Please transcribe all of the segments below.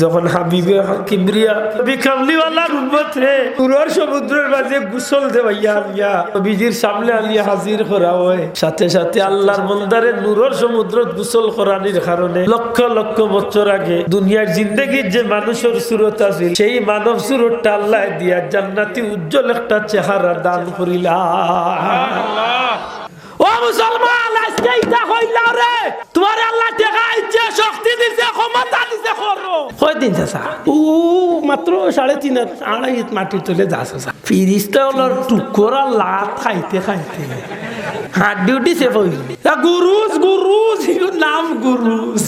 যখন হাবিবে কিবরিয়া নবী কামলিওয়ালার উম্মত রে পুরো সমুদ্রের মাঝে গোসল দেওয়াইয়া আলিয়া নবীজির সামনে আলিয়া হাজির করা হয়, সাথে সাথে আল্লাহর বান্দারে নূরের সমুদ্র গোসল করানোর কারণে লক্ষ লক্ষ বছর আগে দুনিয়ার জিন্দেগির যে মানুষের সুরত আছে সেই মানব সুরতটা আল্লাহ দিয়া জান্নাতি উজ্জ্বল একটা চেহারা দান করিলা। ও মুসলমান, আজকে ইটা হইলা রে, তোমার আল্লাহ টাকা ইচ্ছে শক্তি দিছে, ক্ষমতা দিছে, করো কয় দিন চাচা? ও মাত্র 3.5 আড়াই মাটি তুলে যাচ্ছে ফিরিস্তা হলো টুকরা লাত খাইতে খাইতে হাড্ডি উঠিছে গুরুজ গুরুজ নাম গুরুজ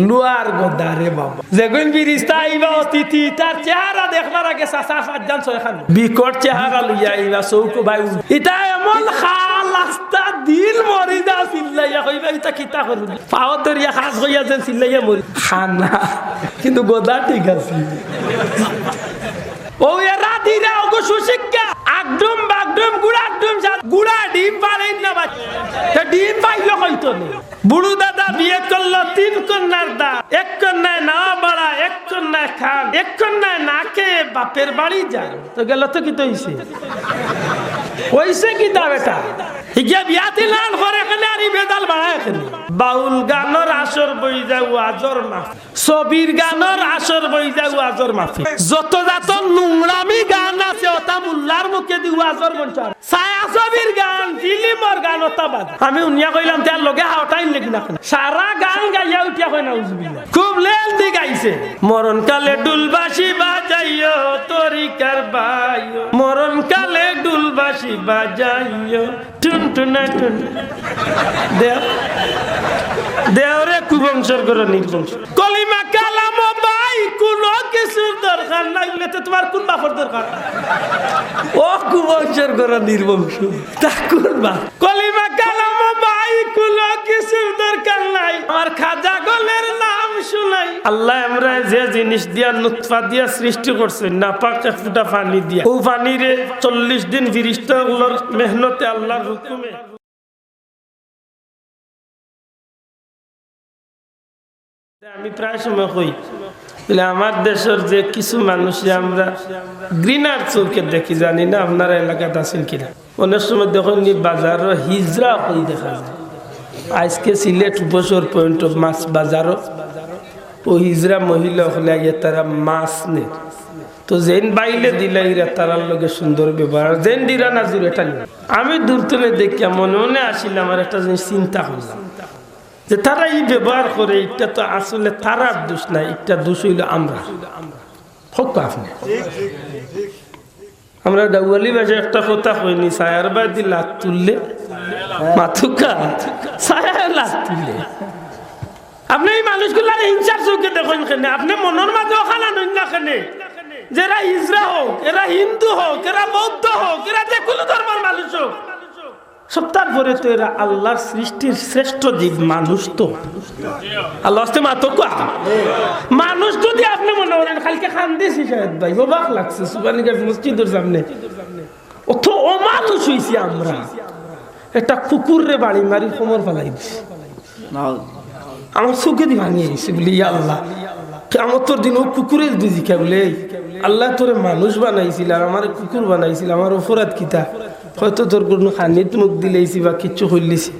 লুয়ার গদারে বাবা। যখন ফিরিস্তা আইবা অতিথি তার চেহারা দেখবার আগে চাচা 5 জন 6 খান বিকট চেহারা লইয়া আইবা চৌক ভাই এটা এমন খাল রাস্তা দিল মরি যা চিল্লাইয়া কইবা এটা কিতা করবি পাও দরিয়া খাস হইয়া যেন চিল্লাইয়া মরি খানা কিন্তু গদা ঠিক আছে। ও এরা দিরা ওগো সুশিক্ষা একদম বাগদম গুড়া ডিম পারেন না বাচ্চা ডিম পাইলো কইতো না। বুড়ু দাদা বিয়ে করলো 3 কন্যার দা, 1 কন্যায় না বাড়া, 1 কন্যায় খান, 1 কন্যায় না কে বাপের বাড়ি যায় তো গেল তো কি তো হইছে কি তা বেটা হিগিয়া বিয়াতে লাল করে এখানে আরি বেদাল বাড়া এখানে বাউল গানের আসর বই যায় ওয়াজর মাফি, ছবির গানের আসর বই যায় ওয়াজর মাফি, যত যত নোংরামি গান আছে ওটা মুল্লার মুখে দি ওয়াজর মঞ্চার ছায়া ছবির গান ফিল্মর গান ওটা বাদ। আমি উনিয়া কইলাম তার লগে হাওটাই লেগে না সারা গান গাইয়া উঠিয়া কই না উজবিল্লাহ খুব লেল দি গাইছে মরণ কালে ডুলবাসি বাজাইও তরিকার বাইও, মরণ কালে ডুলবাসি বাজাইও টুন টুনা টুন দেও দেওরে কুবংশর করে নির্বংশ কলিমা কালাম ভাই কোন কিছুর দরকার নাই, তো তোমার কোন বাপর দরকার? ও কুবংশর করে নির্বংশ তা কোন বাপ? কলিমা কালাম ভাই কোন কিছুর দরকার নাই, আমার খাজা গলের নাম শুনাই। আল্লাহ আমরা যে জিনিস দিয়া নুতফা দিয়া সৃষ্টি করছেন না পাক এক ফুটা পানি দিয়া, ও পানিরে 40 দিন ফিরিস্তাগুলোর মেহনতে আল্লাহর হুকুমে আমি প্রায় সময় কই আমার দেশের যে কিছু মানুষ আমরা গ্রিনার চৌকে দেখি, জানি না আপনারা এলাকাতে আছেন কিনা, অনেক সময় দেখুন বাজারও হিজরা কই দেখা যায়। আজকে সিলেট বছর পয়েন্ট মাছ বাজারও ও হিজরা মহিলা হলে তারা মাছ নে তো যেন বাইলে দিলাইরা তারার লগে সুন্দর ব্যবহার যেন দিরা না জুড়ে টানি। আমি দূর থেকে দেখিয়া মনে মনে আসিলাম, আমার একটা জিনিস চিন্তা করলাম যে তারা এই ব্যবহার করে, এটা তো আসলে তারার দোষ নাই, এটা দোষ হইল আমরা। আপনি আমরা গাউয়ালি ভাষায় একটা কথা কইনি, ছায়ার বাদি লাত তুললে মাথুকা ছায়া লাত তুললে। আপনি এই মানুষগুলার হিংসার চোখে দেখেন কেন? আপনি মনের মাঝেও খানা নই না কেন? যারা ইসরা হোক, এরা হিন্দু হোক, এরা বৌদ্ধ হোক, এরা যে কোনো ধর্মের মানুষ হোক, সপ্তাহ পরে তো এরা আল্লাহর সৃষ্টির শ্রেষ্ঠ জীব মানুষ। তো আল্লাহ মাতকা মানুষ যদি আপনি মনে করেন কালকে খান দিয়েছি শায়দ ভাই অবাক লাগছে সুবানীঘাট মসজিদের সামনে অত অমানুষ হয়েছি আমরা। একটা কুকুরে বাড়ি মারি কোমর ফেলাই দিছি, আমার চোখে দিয়ে ভাঙিয়ে গেছে বলি আল্লাহ আমার তোর দিন ও কুকুরের দুজি কে বলে আল্লাহ তোরে মানুষ বানাইছিল আর আমার কুকুর বানাইছিল, আমার অপরাধ কিতা? হয়তো তোর কোনো খানিত মুখ দিলেছি বা কিচ্ছু হইলিছি।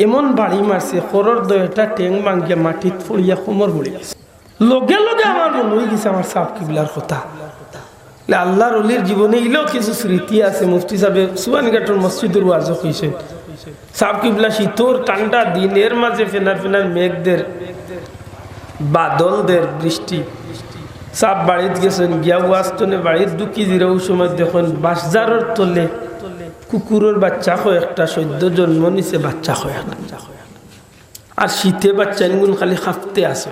এমন বাড়ি মারছে খরর দয়টা টেং ভাঙ্গিয়া মাটিত পড়িয়া কোমর পড়ে গেছে। লগে লগে আমার মনে হয়ে গেছে আমার সাপ কিবলার কথা। আল্লাহর অলির জীবনে ইলেও কিছু স্মৃতি আছে। মুফতি সাহেব সুবানীঘাটের মসজিদের ওয়াজ কইছে সাপ কিবলা শীতর ঠান্ডা দিনের মাঝে ফেনার ফেনার মেঘদের বাদলদের বৃষ্টি সাপ বাড়িতে গেছেন গিয়া ওয়াজতনে বাড়ির দুঃখী জিরা ওই সময় দেখুন বাসজারের তলে কুকুরের বাচ্চা হয় একটা, সদ্য জন্ম নিছে বাচ্চা হয় একটা, আর শীতে বাচ্চা এগুন খালি খাপতে আসে।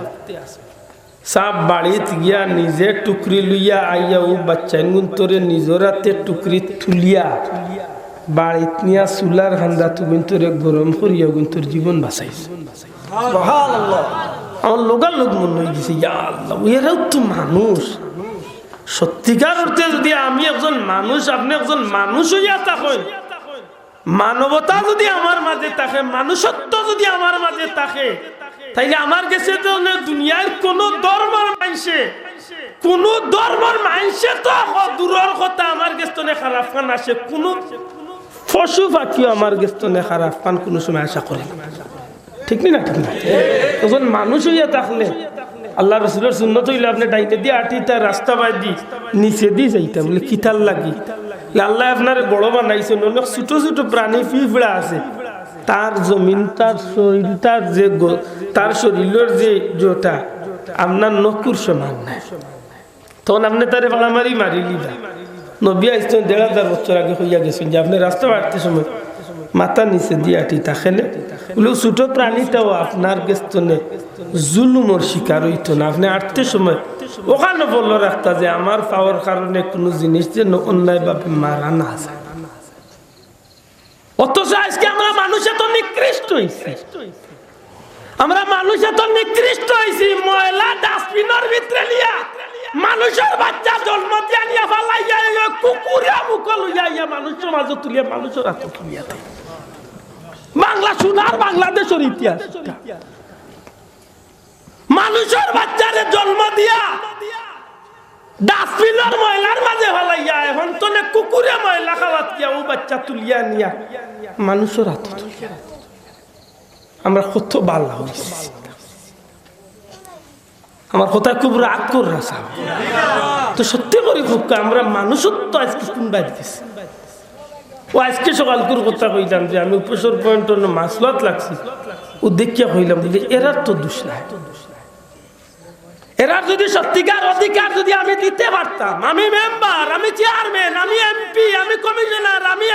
সাপ বাড়িত গিয়া নিজে টুকরি লইয়া আইয়া ও বাচ্চা এগুন তোরে নিজের হাতে টুকরি তুলিয়া বাড়িত নিয়া চুলার হান্দা তুমি তোরে গরম করিয়া গুন তোর জীবন বাঁচাইছে। আমার লোকাল লোক মনে হয়ে গেছে এরাও তো মানুষ। সত্যিকার অর্থে যদি আমি একজন মানুষ, আপনি একজন মানুষ হইয়া থাকেন, মানবতা যদি আমার মাঝে থাকে, মানুষত্ব যদি আমার মাঝে থাকে, তাইলে আমার কাছে তো দুনিয়ার কোন ধর্মের মানুষে তো দূরের কথা আমার গেস্তনে খারাপ খান আসে, কোন পশু পাখিও আমার গেস্তনে খারাপ খান কোন সময় আশা করে না। ঠিক না? ঠিক না? তখন মানুষ হইয়া থাকলে আল্লাহ রসুলের সুন্নত হইলে আপনি ডাইনে দিয়ে আটি তার রাস্তা বাই দি নিচে দিয়ে যাইতে বলে কিতাল লাগি আল্লাহ আপনার বড় বানাইছেন। অনেক ছোট ছোট প্রাণী পিঁপড়া আছে, তার জমিন তার শরীর তার শরীরের যে জোটা আপনার নকুর সমান নাই, তখন আপনি তারে পালামারি মারি লিবা। নবী আসছেন ১,৫০০ বছর আগে হইয়া গেছেন যে আপনি রাস্তা বাড়তে সময় মাথা নিচে দিয়ে আটি তাকেলে বলে ছোট প্রাণীটাও আপনার গেস্তনে জুলুমর শিকার হইত না। আপনি আটতে সময় ওখানে বললো রাখতা যে আমার পাওয়ার কারণে কোনো জিনিস যেন অন্যায় ভাবে মারা না যায়। অথচ আজকে আমরা মানুষ এত নিকৃষ্ট হয়েছি, ময়লা ডাস্টবিনের ভিতরে লিয়া মানুষের বাচ্চা জন্ম দিয়া নিয়া ফালাইয়া কুকুরিয়া মুখল হইয়া মানুষের মাঝে তুলিয়া মানুষের হাতে তুলিয়া দেয়। বাংলা সোনার বাংলাদেশের ইতিহাস, মানুষের বাচ্চারে জন্ম দিয়া ডাস্টবিনের ময়লার মাঝে ফালাইয়া এখন তো কুকুরে ময়লা খাওয়াত গিয়া ও বাচ্চা তুলিয়া নিয়া মানুষের হাতে তুলিয়া। আমরা কত বাল্লা হয়েছি, আমার কথা খুব রাগ করে তো সত্যি করে খুব আমরা মানুষত্ব আজকে কোনবাই দিতেছি। ও আজকে সকাল করে কথা কইলাম যে আমি উপসর পয়েন্ট মাসলাত লাগছি, ও দেখিয়া কইলাম যে এরার তো দোষ নাই, এরার যদি সত্যিকার অধিকার যদি আমি দিতে পারতাম, আমি মেম্বার, আমি চেয়ারম্যান, আমি এমপি, আমি কমিশনার, আমি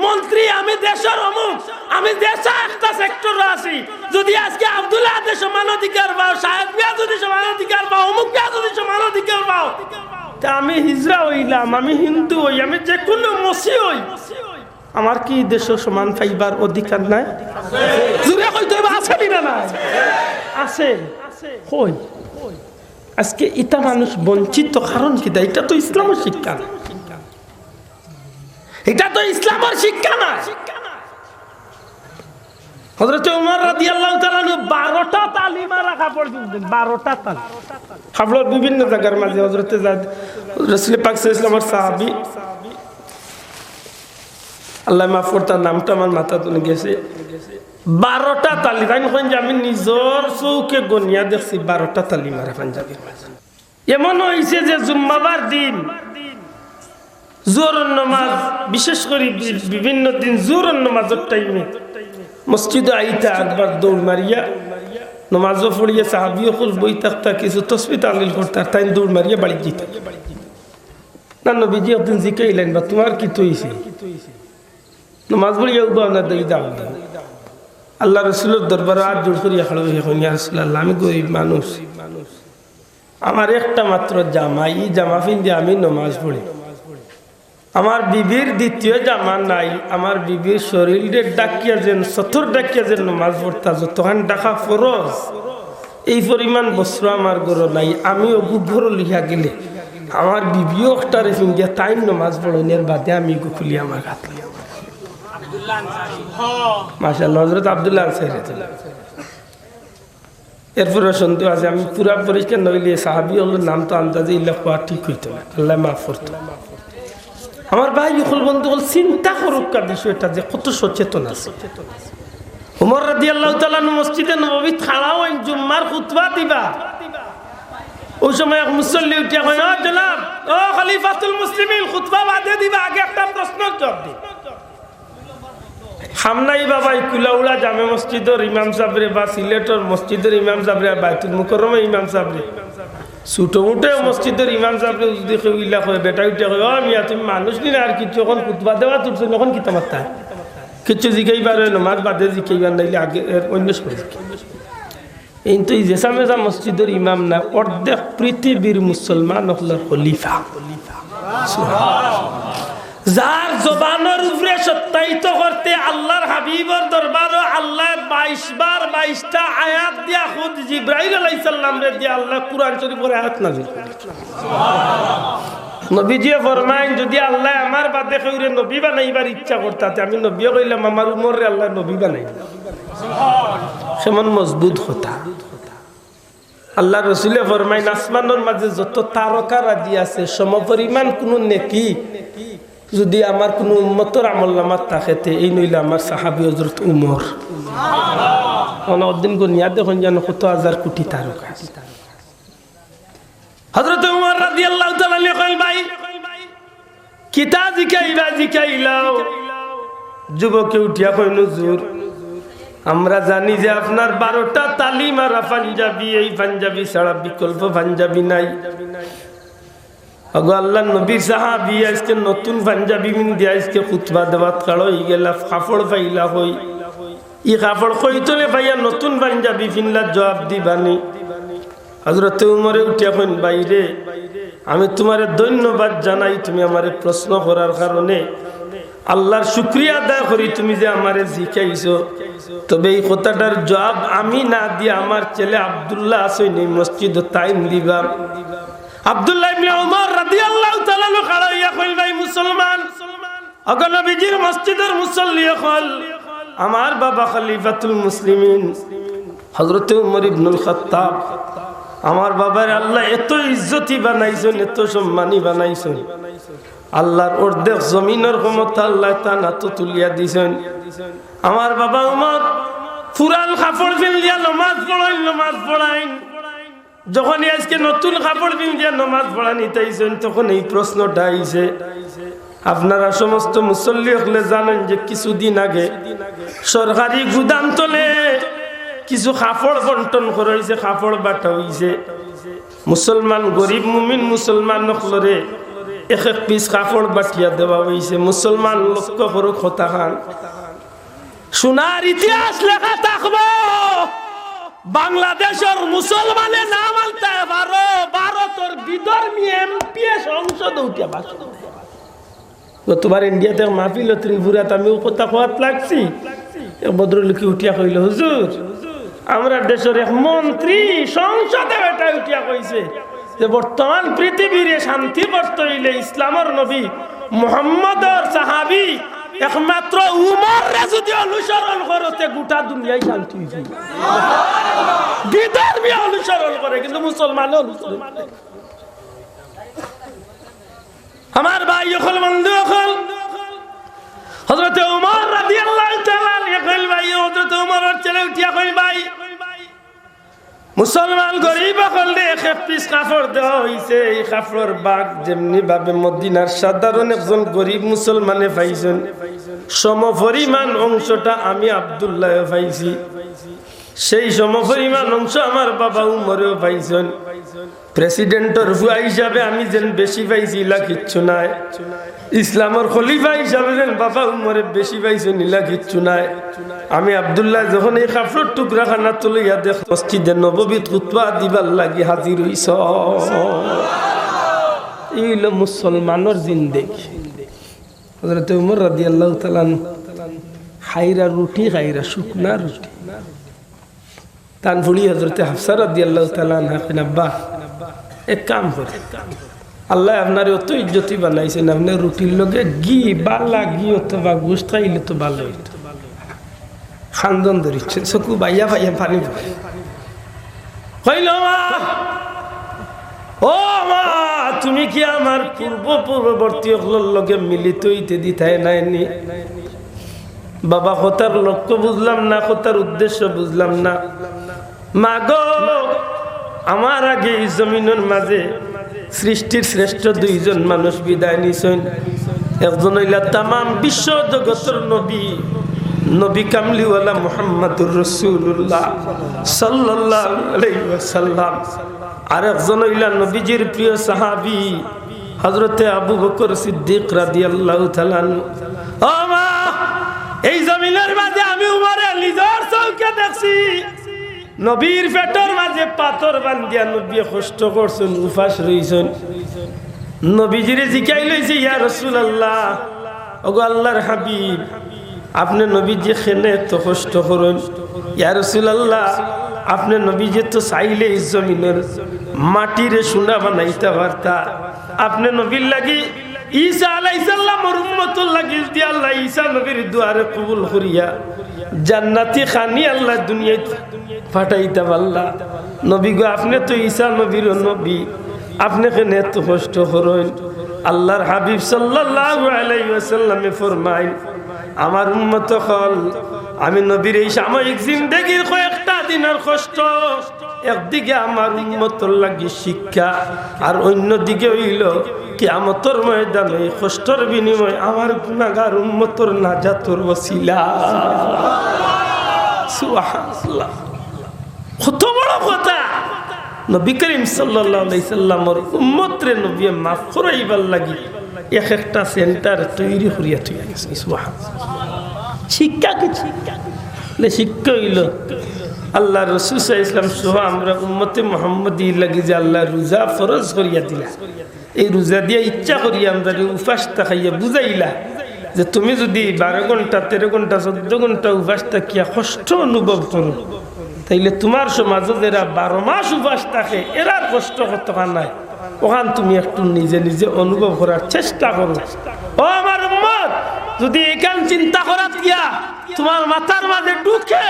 মন্ত্রী, আমি দেশের অমুক, আমি দেশে একটা সেক্টর আছি, যদি আজকে আব্দুল্লাহ সমান অধিকার পাও, সাহেব মিয়া যদি সমান অধিকার পাও, অমুক মিয়া যদি সমান অধিকার পাও, তা আমি হিজড়া হইলাম, আমি হিন্দু হই, আমি যে কোনো মসি হই, আমার কি দেশের সমান পাইবার অধিকার নাই? জুড়ে কইতে হবে আছে না? নাই আছে, কই আজকে ইটা মানুষ বঞ্চিত কারণ কি? এটা তো ইসলামের শিক্ষা না, এটা তো ইসলামের শিক্ষা না। হযরত ওমর রাদিয়াল্লাহু তাআলা 12টা তালিমা রাখা পড়তেন, 12টা তালিম হাবলার বিভিন্ন জায়গার মাঝে। হযরত রাসূল পাক সাল্লাল্লাহু আলাইহি ওয়াসাল্লামের সাহাবী, আল্লাহ মাফ করতাম, নামটা আমার মাথা তুলে গেছে, 12টা তালিমা আমি নিজের চৌকে গনিয়া দেখছি। 12টা তালিমা পাঞ্জাবি এমন হয়েছে যে জুম্মাবার দিন জোহরের নামাজ, বিশেষ করে বিভিন্ন দিন জোহরের নামাজের টাইমে মসজিদে আইতা একবার দৌড় মারিয়া নামাজও পড়িয়া সাহাবিও খুব বই থাকতা, কিছু তসবিহ তাহলিল করতা, তাই দৌড় মারিয়া বাড়ি যেত না। নবীজি একদিন জিকাইলেন বা তোমার কি হইছে? নামাজ পড়িয়া উঠবা না দেই দাও। আল্লাহ রসুলের দরবারে আর জোর করিয়া খাড়ো ইয়া রাসূলুল্লাহ, আমি গরিব মানুষ, আমার একটা মাত্র জামা, এই জামা পিন্ধে আমি নামাজ পড়ি, আমার বিবির দ্বিতীয় জামা নাই, আমার বিবির শরীরের ডাকিয়া যেন সতর ডাকিয়া যেন নামাজ পড়তা যতক্ষণ ডাকা ফরজ, এই পরিমাণ বস্ত্র আমার গরো নাই। আমিও গুঘর লিখা গেলে আমার বিবিও একটারে পিন্ধিয়া তাই নামাজ পড়নের বাদে আমি গুখুলি আমার হাত লিয়া মাশাআল্লাহ। হযরত আব্দুল্লাহ আনসারী, এরপরে শুনতে আছে আমি পুরা পরিষ্কার নইলে সাহাবী হলোর নাম তো আন্দাজে ইল্লা কোয়া ঠিক হইতো না, আল্লাহ মাফ করতো। আমার ভাই হল বন্ধু হল চিন্তা করুক বিষয়টা যে কত সচেতন আছে। ওমর রাদিয়াল্লাহু তাআলা মসজিদে নববী খাড়া হই জুম্মার খুতবা দিবা, ওই সময় এক মুসল্লি উঠিয়া কয়, ও জনাব, ও খলিফাতুল মুসলিমিন, খুতবা বাদে দিবা, আগে একটা প্রশ্নের জবাব দি। হামনাই বাবাই কুলাউড়া জামে মসজিদের ইমাম সাহেবরে বা সিলেটের মসজিদের ইমাম সাহেবরে, বাইতুল মুকাররমের ইমাম সাহেবরে, ছোট মোটে মসজিদের ইমাম সাহেবরে যদি কেউ ইল্লা কয়, বেটা উঠিয়া কয়, ও মিয়া তুমি মানুষ নি না আর কিছু, এখন খুতবা দেওয়া তুলছো, এখন কি তোমার তা কিছু জিকাইবার নামাজ বাদে জিকাইবার নাইলে আগে অন্য সময় কিন্তু এই জেসা মেজা মসজিদের ইমাম না, অর্ধেক পৃথিবীর মুসলমান হল খলিফা, যার জবানের উপরে সত্যায়িত করতে আল্লাহর হাবিবর দরবার আল্লাহ 22 বার 22টা আয়াত দিয়া খুদ জিবরাইল আলাইহিস সালাম রে দিয়া আল্লাহ কুরআন শরীফের আয়াত নাযিল করেছেন। সুবহানাল্লাহ। নবীজি ফরমায়েন, যদি আল্লাহ আমার বাদে কইরে নবী বানাইবার ইচ্ছা করতাতে আমি নবী কইলাম আমার উমর রে আল্লাহ নবী বানাই। সুবহানাল্লাহ। সেমন মজবুত কথা। আল্লাহ রসুলে ফরমাইন আসমানের মাঝে যত তারকা রাজি আছে সমপরিমাণ কোনো নেকি যদি আমার কোনো উম্মতের আমলনামাত থাকে এই নইলে আমার সাহাবী হযরত উমর অনেকদিন গনিয়া দেখুন যেন কত হাজার কোটি তারকা হযরত উমর রাদিয়াল্লাহু তাআলা লিখেন ভাই কিতা জিকাইলাও যুবকে উঠিয়া কইল হুজুর আমরা জানি যে আপনার 12টা তালিম আর পাঞ্জাবি এই পাঞ্জাবি ছাড়া বিকল্প পাঞ্জাবি নাই আগো আল্লাহ নবীর সাহাবী আজকে নতুন পাঞ্জাবি মিন্দি আজকে খুতবা দেওয়াত কালো হই গেলা কাপড় পাইলা হই ই কাপড় কইতলে ভাইয়া নতুন পাঞ্জাবি ফিনলা জবাব দিবানি হযরত উমরে উঠিয়া কইন বাইরে আমি তোমারে ধন্যবাদ জানাই তুমি আমারে প্রশ্ন করার কারণে আল্লাহর শুকরিয়া আদায় করি তুমি যে আমারে শিখাইছো তবে এই কথাটার জবাব আমি না দিয়ে আমার ছেলে আব্দুল্লাহ আসেন এই মসজিদে টাইম দিবা আব্দুল্লাহ ইবনে উমর রাদিয়াল্লাহু তাআলা খাড়া হইয়া কইল ভাই মুসলমান আগে নবীজির মসজিদের মুসল্লি হল আমার বাবা খলিফাতুল মুসলিমিন হযরত উমর ইবনুল খাত্তাব আমার বাবার আল্লাহ এত ইজ্জতি বানাইছেন এত সম্মানী বানাইছেন আল্লাহর অর্ধেক জমিনের ক্ষমতা আল্লাহ তাআলা তো তুলিয়া দিয়েছেন আমার বাবা উমর পুরান কাপড় পিন্দিয়া নামাজ পড়াইন যখন আজকে নতুন কাপড় পিন্দিয়া নামাজ পড়ানি তাইছেন তখন এই প্রশ্নটা আইছে আপনারা সমস্ত মুসল্লি হলে জানেন যে কিছুদিন আগে সরকারি গুদাম তলে কিছু কাপড় বন্টন করা হয়েছে কাপড় বাটা হয়েছে মুসলমান গরিব মুমিন মুসলমান নকলরে এক এক পিস কাপড় বাটিয়া দেওয়া হয়েছে মুসলমান লক্ষ্য করুক কথা খান সোনার ইতিহাস লেখা থাকবো বাংলাদেশের মুসলমানের নাম আনতে পারো ভারতের বিধর্মী এমপি সংসদ উঠে বাসন তোমার ইন্ডিয়াতে মাহফিল ত্রিপুরাত আমিও কথা কোয়াত লাগছি ভদ্রলোকে উঠিয়া কইল হুজুর আমরা দেশের এক মন্ত্রী সংসদে এটা উঠিয়া কইছে যে বর্তমান পৃথিবীর শান্তি করতে হইলে ইসলামের নবী মুহাম্মদের সাহাবী একমাত্র উমররে যদি অনুসরণ করতে গোটা দুনিয়ায় শান্তি হইবে বিধর্মী অনুসরণ করে কিন্তু মুসলমান অনুসরণ করে আমার ভাই যখন বন্ধু যখন হযরত উমর রাদিয়াল্লাহু তাআলা কইল ভাই হযরত উমরের ছেলে উঠিয়া কইল ভাই মুসলমান গরিব হলে এক পিস কাপড় দেওয়া হইছে এই কাপড়ের বাগ যেমনি ভাবে মদিনার সাধারণ একজন গরিব মুসলমানে পাইছেন সমপরিমাণ অংশটা আমি আব্দুল্লাহ পাইছি সেই সমপরিমাণ অংশ আমার বাবা উমরেও পাইছেন প্রেসিডেন্টের হুয়া হিসাবে আমি যেন বেশি পাইছি ইলা কিচ্ছু নাই ইসলামের খলিফা হিসাবে যেন বাবা উমরে বেশি পাইছেন ইলা কিচ্ছু নাই আমি আব্দুল্লাহ যখন এই কাপড়ের টুকরা খানা তুলিয়া দেখ মসজিদে নববীত খুতবা দিবার লাগি হাজির হইছ এই হইল মুসলমানের জিন্দেগি হযরত উমর রাদিয়াল্লাহু তাআলা খাইরা রুটি খাইরা শুকনা রুটি তান ফুলি হযরত হাফসা রাদিয়াল্লাহু তাআলা আনহা আব্বা এক কাম করে আল্লাহ আপনার অত ইজ্জতি বানাইছেন আপনি রুটির লগে ঘি বালা ঘি অথবা গোশত খাইলে তো ভালো হইতো খান্দন ধরিচ্ছেন চকু বাইয়া বাইয়া পানি কইল মা ও মা তুমি কি আমার পূর্ববর্তী হলোর লগে মিলিত হইতে দিতাই নাইনি বাবা কথার লক্ষ্য বুঝলাম না কথার উদ্দেশ্য বুঝলাম না মা গো আমার আগে এই জমিনের মাঝে সৃষ্টির শ্রেষ্ঠ দুইজন মানুষ বিদায় নিছেন একজন হইলা তামাম বিশ্ব জগতের নবী নবী কামলিওয়ালা মুহাম্মাদুর রাসূলুল্লাহ সাল্লাল্লাহু আলাইহি ওয়াসাল্লাম আর একজন হইলা নবীজির প্রিয় সাহাবী হযরতে আবু বকর সিদ্দিক রাদিয়াল্লাহু তাআলা ও মা এই জমিনের মাঝে আমি উমরে নিজের চোখে দেখছি নবীর পেটের মাঝে পাথর বান্ধিয়া নবী কষ্ট করছেন উপাস রইছেন নবীজিরে জিকাই লইছে ইয়া রাসূলুল্লাহ ওগো আল্লাহর হাবিব আপনি নবীজি খেনে তো কষ্ট করেন ইয়া রাসূলুল্লাহ আপনি নবীজি তো চাইলে এই জমিনের মাটিরে সোনা বানাইতে পারতা আপনি নবীর লাগি ঈসা আলাইহিস সালামের উম্মতুল লাগি দি আল্লাহ ঈসা নবীর দুয়ারে কবুল করিয়া জান্নাতি খানি আল্লাহ দুনিয়ায় ফাটাইতা পাল্লা নবী গো আপনি তো ঈসা নবীর নবী আপনি কেন এত কষ্ট করেন আল্লাহর হাবিব সাল্লাল্লাহু আলাইহি ওয়াসাল্লামে ফরমাইন আমার উম্মত হল আমি নবীর এই সাময়িক জিন্দেগির কয়েকটা দিনের কষ্ট একদিকে আমার উম্মতর লাগি শিক্ষা আর অন্যদিকে হইল কিয়ামতের ময়দানে এই কষ্টর বিনিময়ে আমার গুনাহগার উম্মতর নাজাতের ওসিলা সুবহানাল্লাহ কত বড় কথা নবী করিম সাল্লাল্লাহু আলাইহি সাল্লামের উম্মতরে নবী মাফ করাইবার লাগি এক একটা সেন্টার তৈরি করিয়া তুই সুবহানাল্লাহ শিক্ষা কি শিক্ষা হইল আল্লাহ রাসূল সাল্লাল্লাহু আলাইহি ওয়াসাল্লাম সহ আমরা উম্মতে মুহাম্মদী লাগি যে আল্লাহ রোজা ফরজ করিয়া দিলা এই রোজা দিয়ে ইচ্ছা করিয়া আমরা উপাস থাকাইয়া বুঝাইলা যে তুমি যদি 12 ঘন্টা 13 ঘন্টা 14 ঘন্টা উপাস থাকিয়া কষ্ট অনুভব করো তাইলে তোমার সমাজে যারা 12 মাস উপাস থাকে এরার কষ্ট কতখান নাই ওখান তুমি একটু নিজে নিজে অনুভব করার চেষ্টা করো ও আমার উম্মত যদি এখান চিন্তা করাত গিয়া তোমার মাথার মাঝে ঢুকে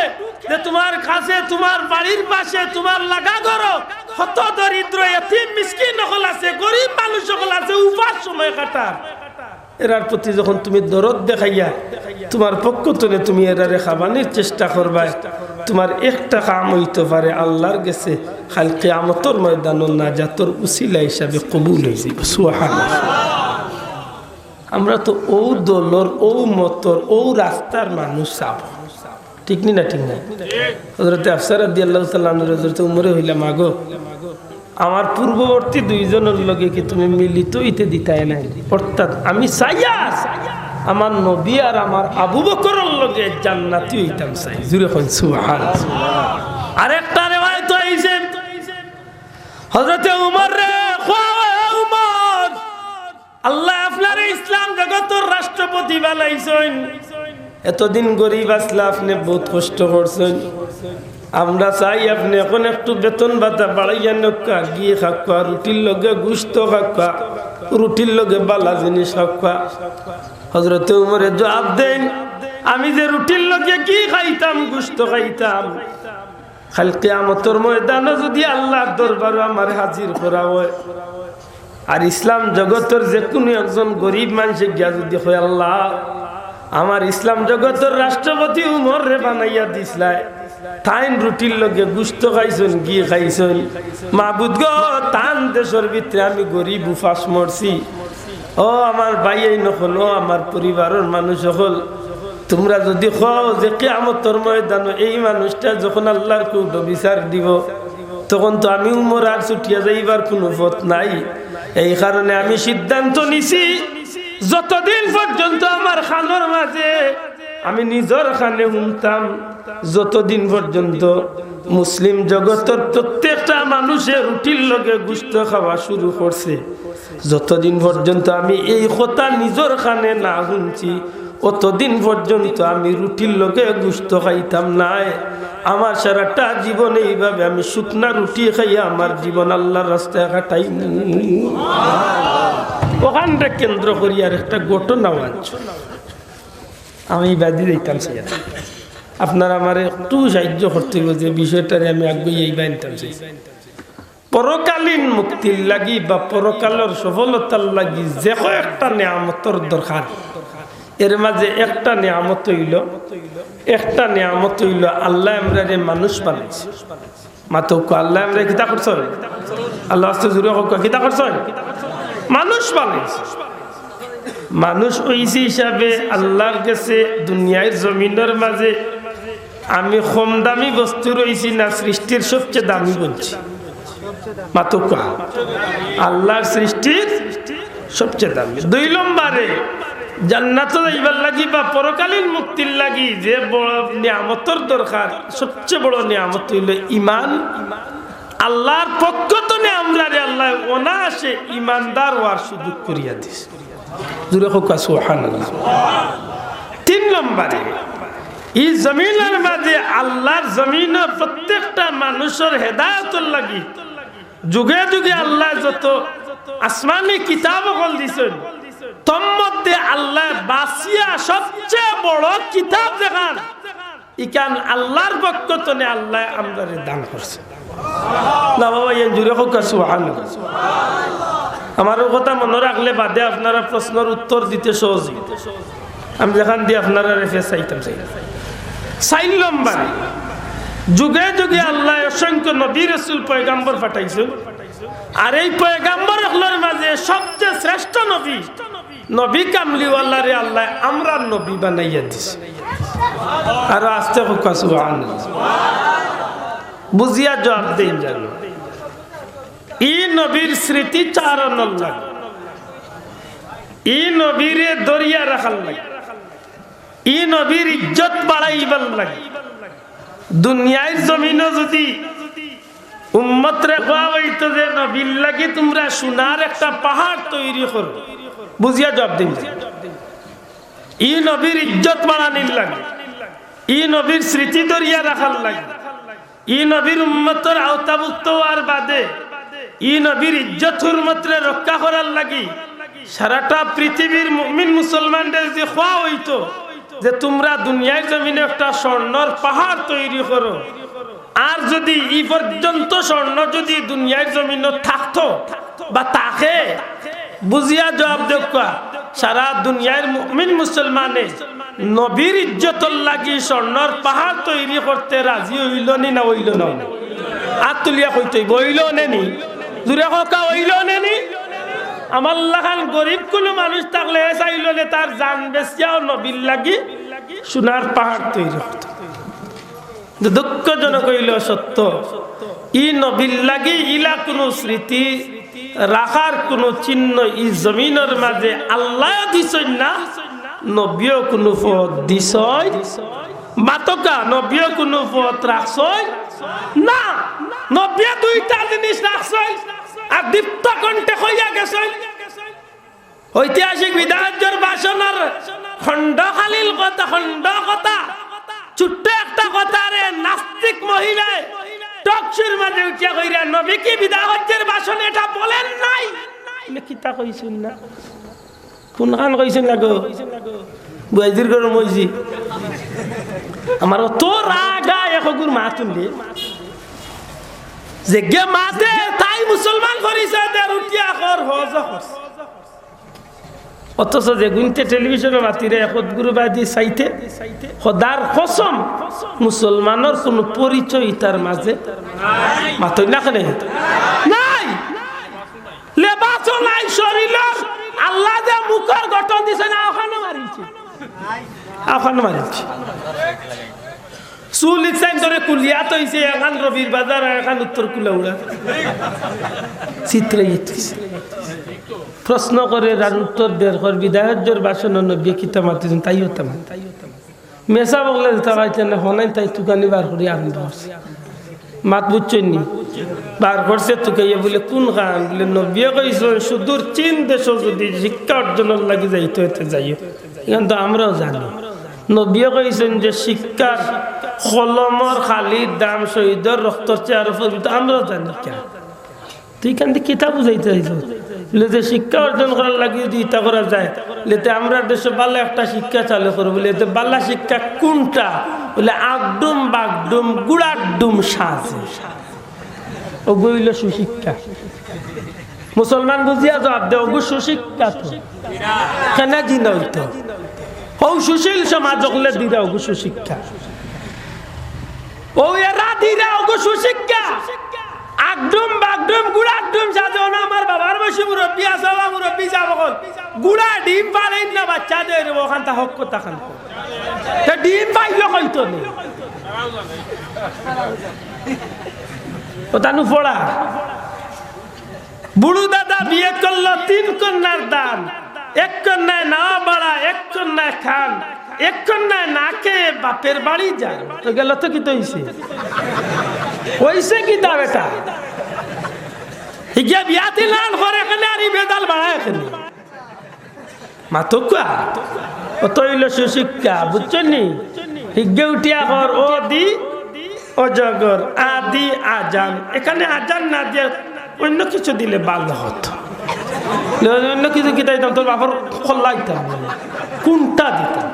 যে তোমার কাছে তোমার বাড়ির পাশে তোমার লাগা করো কত দরিদ্র এতিম মিসকিন সকল আছে গরিব মানুষ সকল আছে উপাস সময় কাটার এরার প্রতি যখন তুমি দরদ দেখাইয়া তোমার পক্ষ থেকে তুমি এরারে খাবানির চেষ্টা করবা তোমার একটা কাম হইতে পারে আল্লাহর কাছে কাল কিয়ামতের ময়দানে নাজাতের উসিলা হিসাবে কবুল হয়ে যাবে সুবহানাল্লাহ আমরা তো ও দলর ও মতর ও রাস্তার মানুষ চাব ঠিক নি না ঠিক না হযরত আফসা রাদিয়াল্লাহু তাআলা আনহু হযরত উমরে হইলা মাগো আমার পূর্ববর্তী দুইজনের লগে কি তুমি মিলিত হইতে দিতাই না অর্থাৎ আমি চাইয়া আমার নবী আর আমার আবু বকরের লগে জান্নাতি হইতাম চাই জুরে কই সুবহানাল্লাহ আরেকটা রিওয়ায়াত হইছে হযরত উমর রে উমর আল্লাহ আপনার ইসলাম জগতের রাষ্ট্রপতি বানাইছেন এতদিন গরিব আসলে আপনি বহুত কষ্ট করছেন আমরা চাই আপনি এখন একটু বেতন ভাতা বাড়াইয়া নকা গিয়ে খাক্কা রুটির লগে গুস্ত খাক্কা রুটির লগে বালা জিনিস খাক্কা হযরত উমরে জবাব দেন আমি যে রুটির লগে কি খাইতাম গুস্ত খাইতাম কাল কিয়ামতের ময়দানে যদি আল্লাহর দরবারে আমার হাজির করা হয় আর ইসলাম জগতের যে কোনো একজন গরিব মানুষে গিয়া যদি হয় আল্লাহ আমার ইসলাম জগতের রাষ্ট্রপতি উমর রে বানাইয়া দিছলাই তাইন রুটির লগে গুস্ত খাইছেন গিয়ে খাইছেন মাহবুদ গো তান দেশের ভিতরে আমি গরিব উপাস মরছি ও আমার ভাই নকল ও আমার পরিবারের মানুষ হল তোমরা যদি খাও যে কিয়ামতের ময়দানে এই মানুষটা যখন আল্লাহর কোর্ট বিচার দিব তখন তো আমি উমর আর ছুটিয়া যাইবার কোনো পথ নাই এই কারণে আমি সিদ্ধান্ত নিছি যতদিন পর্যন্ত আমার খানোর মাঝে আমি নিজের খানে শুনতাম যতদিন পর্যন্ত মুসলিম জগতের প্রত্যেকটা মানুষের রুটির লগে গুস্ত খাওয়া শুরু করছে যতদিন পর্যন্ত আমি এই কথা নিজের খানে না শুনছি অতদিন পর্যন্ত আমি রুটির লগে গুস্ত খাইতাম নাই আমার সারাটা জীবন এইভাবে আমি শুকনা রুটি খাইয়া আমার জীবন আল্লাহর রাস্তায় কাটাই ওখানটা কেন্দ্র করি আর একটা ঘটনা আছে আমি বাদি দিতাম চাই আপনারা আমার একটু সাহায্য করতে হবে যে বিষয়টারে আমি আগে এই বানতাম চাই পরকালীন মুক্তির লাগি বা পরকালের সফলতার লাগি যে একটা নিয়ামতের দরকার এর মাঝে একটা নিয়ামত হইল আল্লাহ আমরারে মানুষ বানাইছে মাতো আল্লাহ আমরা কিতা করছ আল্লাহ আস্তে জুড়ে কিতা করছ মানুষ বানাইছে মানুষ হইছে হিসাবে আল্লাহর কাছে দুনিয়ার জমিনের মাঝে আমি কম দামি বস্তু রয়েছি না সৃষ্টির সবচেয়ে দামি বলছি মাতো আল্লাহর সৃষ্টির সবচেয়ে দামি 2 নম্বরে জান্নাতে যাইবার লাগি বা পরকালীন মুক্তির লাগি যে বড় নিয়ামতের দরকার সবচেয়ে বড় নিয়ামত হইল ঈমান আল্লাহর পক্ষ থেকে আমরারে আল্লাহ অনায়াসে ঈমানদার হওয়ার সুযোগ করিয়া দিয়েছে জুরে হোক সুবহানাল্লাহ 3 নম্বরে এই জমিনের মাঝে আল্লাহর জমিনের প্রত্যেকটা মানুষের হেদায়েতের লাগি যুগে যুগে আল্লাহ যত আসমানি কিতাব কল দিছেন তোর মধ্যে আল্লাহ বাসিয়া সবচেয়ে বড় কিতাব দেখান ইকান আল্লাহর পক্ষ থেকে আল্লাহ আমাদের দান করছে না বাবা এই জুড়ে হোক সুবহানাল্লাহ। আমার কথা মনে রাখলে বাদে আপনারা প্রশ্নের উত্তর দিতে সহজ। আমি যেখান দিয়ে আপনারা রেফারেন্স চাইতাম চাই নম্বর যুগে যুগে আল্লাহ অসংখ্য নবী রাসূল পয়গাম্বর পাঠাইছেন আর এই পয়গাম্বরগুলোর মাঝে সবচেয়ে শ্রেষ্ঠ নবী নবী কামলিওয়ালারে আল্লাহ আমরা নবী বানাইয়া দিছে। আর আস্তে হোক সুবহানাল্লাহ বুঝিয়া জবাব দেন জানো ই নবীর স্মৃতি চারণর লাগে ই নবীরে দরিয়া রাখার লাগে ই নবীর ইজ্জত বাড়াইবার লাগে। দুনিয়ার জমিনও যদি উম্মতরে কোয়া হইতো যে নবীর লাগি তোমরা সোনার একটা পাহাড় তৈরি করো বুঝিয়া জবাব দিন ই নবীর ইজ্জত বাড়ানির লাগে ই নবীর স্মৃতি দরিয়া রাখার লাগে ই নবীর উম্মতের আওতাভুক্ত হওয়ার বাদে ই নবীর ইজ্জত হুরমতরে রক্ষা করার লাগি সারাটা পৃথিবীর মুমিন মুসলমানদের যে খোয়া হইতো যে তোমরা দুনিয়ার জমিনে একটা স্বর্ণর পাহাড় তৈরি করো আর যদি এই পর্যন্ত স্বর্ণ যদি দুনিয়ার জমিনে থাকতো বা তাকে বুঝিয়া জবাব দেখা সারা দুনিয়ার মুমিন মুসলমানে নবীর ইজ্জতর লাগি স্বর্ণর পাহাড় তৈরি করতে রাজি হইল নি না হইল না আর তুলিয়া কইতে হইল নেনি জুড়ে হকা হইল নেনি। আমার লাখান গরিব কোনো মানুষ থাকলে চাইল তার জান বেচিয়াও নবীর লাগি সোনার পাহাড় তৈরি করত। দুঃখজনক হইল সত্য ই নবীর লাগি ইলা কোনো স্মৃতি রাখার কোনো চিহ্ন ই জমিনের মাঝে আল্লাহ দিছই না নবীও কোনো পথ দিছই মাতকা নবীও কোনো পথ রাখছই না নবীও দুইটা জিনিস রাখছই আর দীপ্ত কণ্ঠে হইয়া গেছই। ঐতিহাসিক বিদায়র ভাষণের খণ্ডখালীল কথা খণ্ড কথা ছোট্ট একটা কথা রে নাস্তিক মহিলায় টকশির মাঝে উঠিয়া কইরা নবী কি বিদায়র ভাষণ এটা বলেন নাই কিতা কইছেন না কোনখান কইছেন না গো বুয়াইজির ঘর মইজি আমার তো রাগা একগুর মাতুন দে যে গে মাতে তাই মুসলমান পরিচয় দে উঠিয়া কর হজ করছে অথচ যে গুনতে টেলিভিশনে মাতিরে একগুরবাদী চাইতে খোদার কসম মুসলমানের কোন পরিচয় তার মাঝে মাতই না কেন নাই লেবাসও নাই শরীরের আল্লাহ যে মুখের গঠন দিছে না ওখানে মারিছে চুল ইচ্ছাইন ধরে কুলিয়া তৈছে এখন রবির বাজার এখন উত্তর কুলাউড়া চিত্রে প্রশ্ন করে রান উত্তর দের কর বিদায়র বাসন নবী কিতা মাতিছেন তাই হতাম মেসা বগলে তাকাইতেন না হনাই তাই তুকানি বার করি আমি ধরছি মাত বুঝছেন নি বার করছে তুকাইয়া বলে কোন গান বলে নবী কইছেন সুদূর চীন দেশ যদি শিক্ষা অর্জনের লাগি যাইতে হতে যাইও এখন তো আমরাও জানি নবী কইছেন যে শিক্ষার কলমর খালির দাম শহীদের রক্তর চেয়ার আমরাও জানি কেন তুই কান কিতা বুঝাইতে চাইছ যে শিক্ষা অর্জন করার লাগে যদি ইতা করা যায় লেতে আমরা দেশে ভালো একটা শিক্ষা চালু করবো লেতে বাল্লা শিক্ষা কোনটা বলে আগডুম বাগডুম গুড়াডুম সাজে ও গইল সুশিক্ষা মুসলমান বুঝিয়া জবাব দে ওগু সুশিক্ষা তো কেন দিন হইতো ও সুশীল সমাজ হলে দিরা ওগু সুশিক্ষা ও এরা দিরা ওগু সুশিক্ষা আগডুম বাগডুম গুড়াডুম সাজে না আমার বাবার বসে মুরব্বী আছে মুরব্বী যাবো গুড়া ডিম পারেন না বাচ্চা দেয় ওখান তা হক কথা খান ডিম পাইল কইতো নেই ও তানু পড়া বুড়ু দাদা বিয়ে করলো 3 কন্যার দান এক কন্যায় না বাড়া এক কন্যায় খান এক কন্যায় না কে বাপের বাড়ি যায় তো গেল তো কি তো হইছে কি দা বেটা হিগিয়া বিয়াতি লাল করে এখানে আর বেদাল বাড়ায় এখানে মাতকা ও তৈল সুশিক্ষা বুঝছেন নি হিগে উঠিয়া কর ও দি অজগর আদি আজান এখানে আজান না দিয়ে অন্য কিছু দিলে ভালো হতো অন্য কিছু কি দিতাম তোর বাবার খোল্লাইতাম কোনটা দিতাম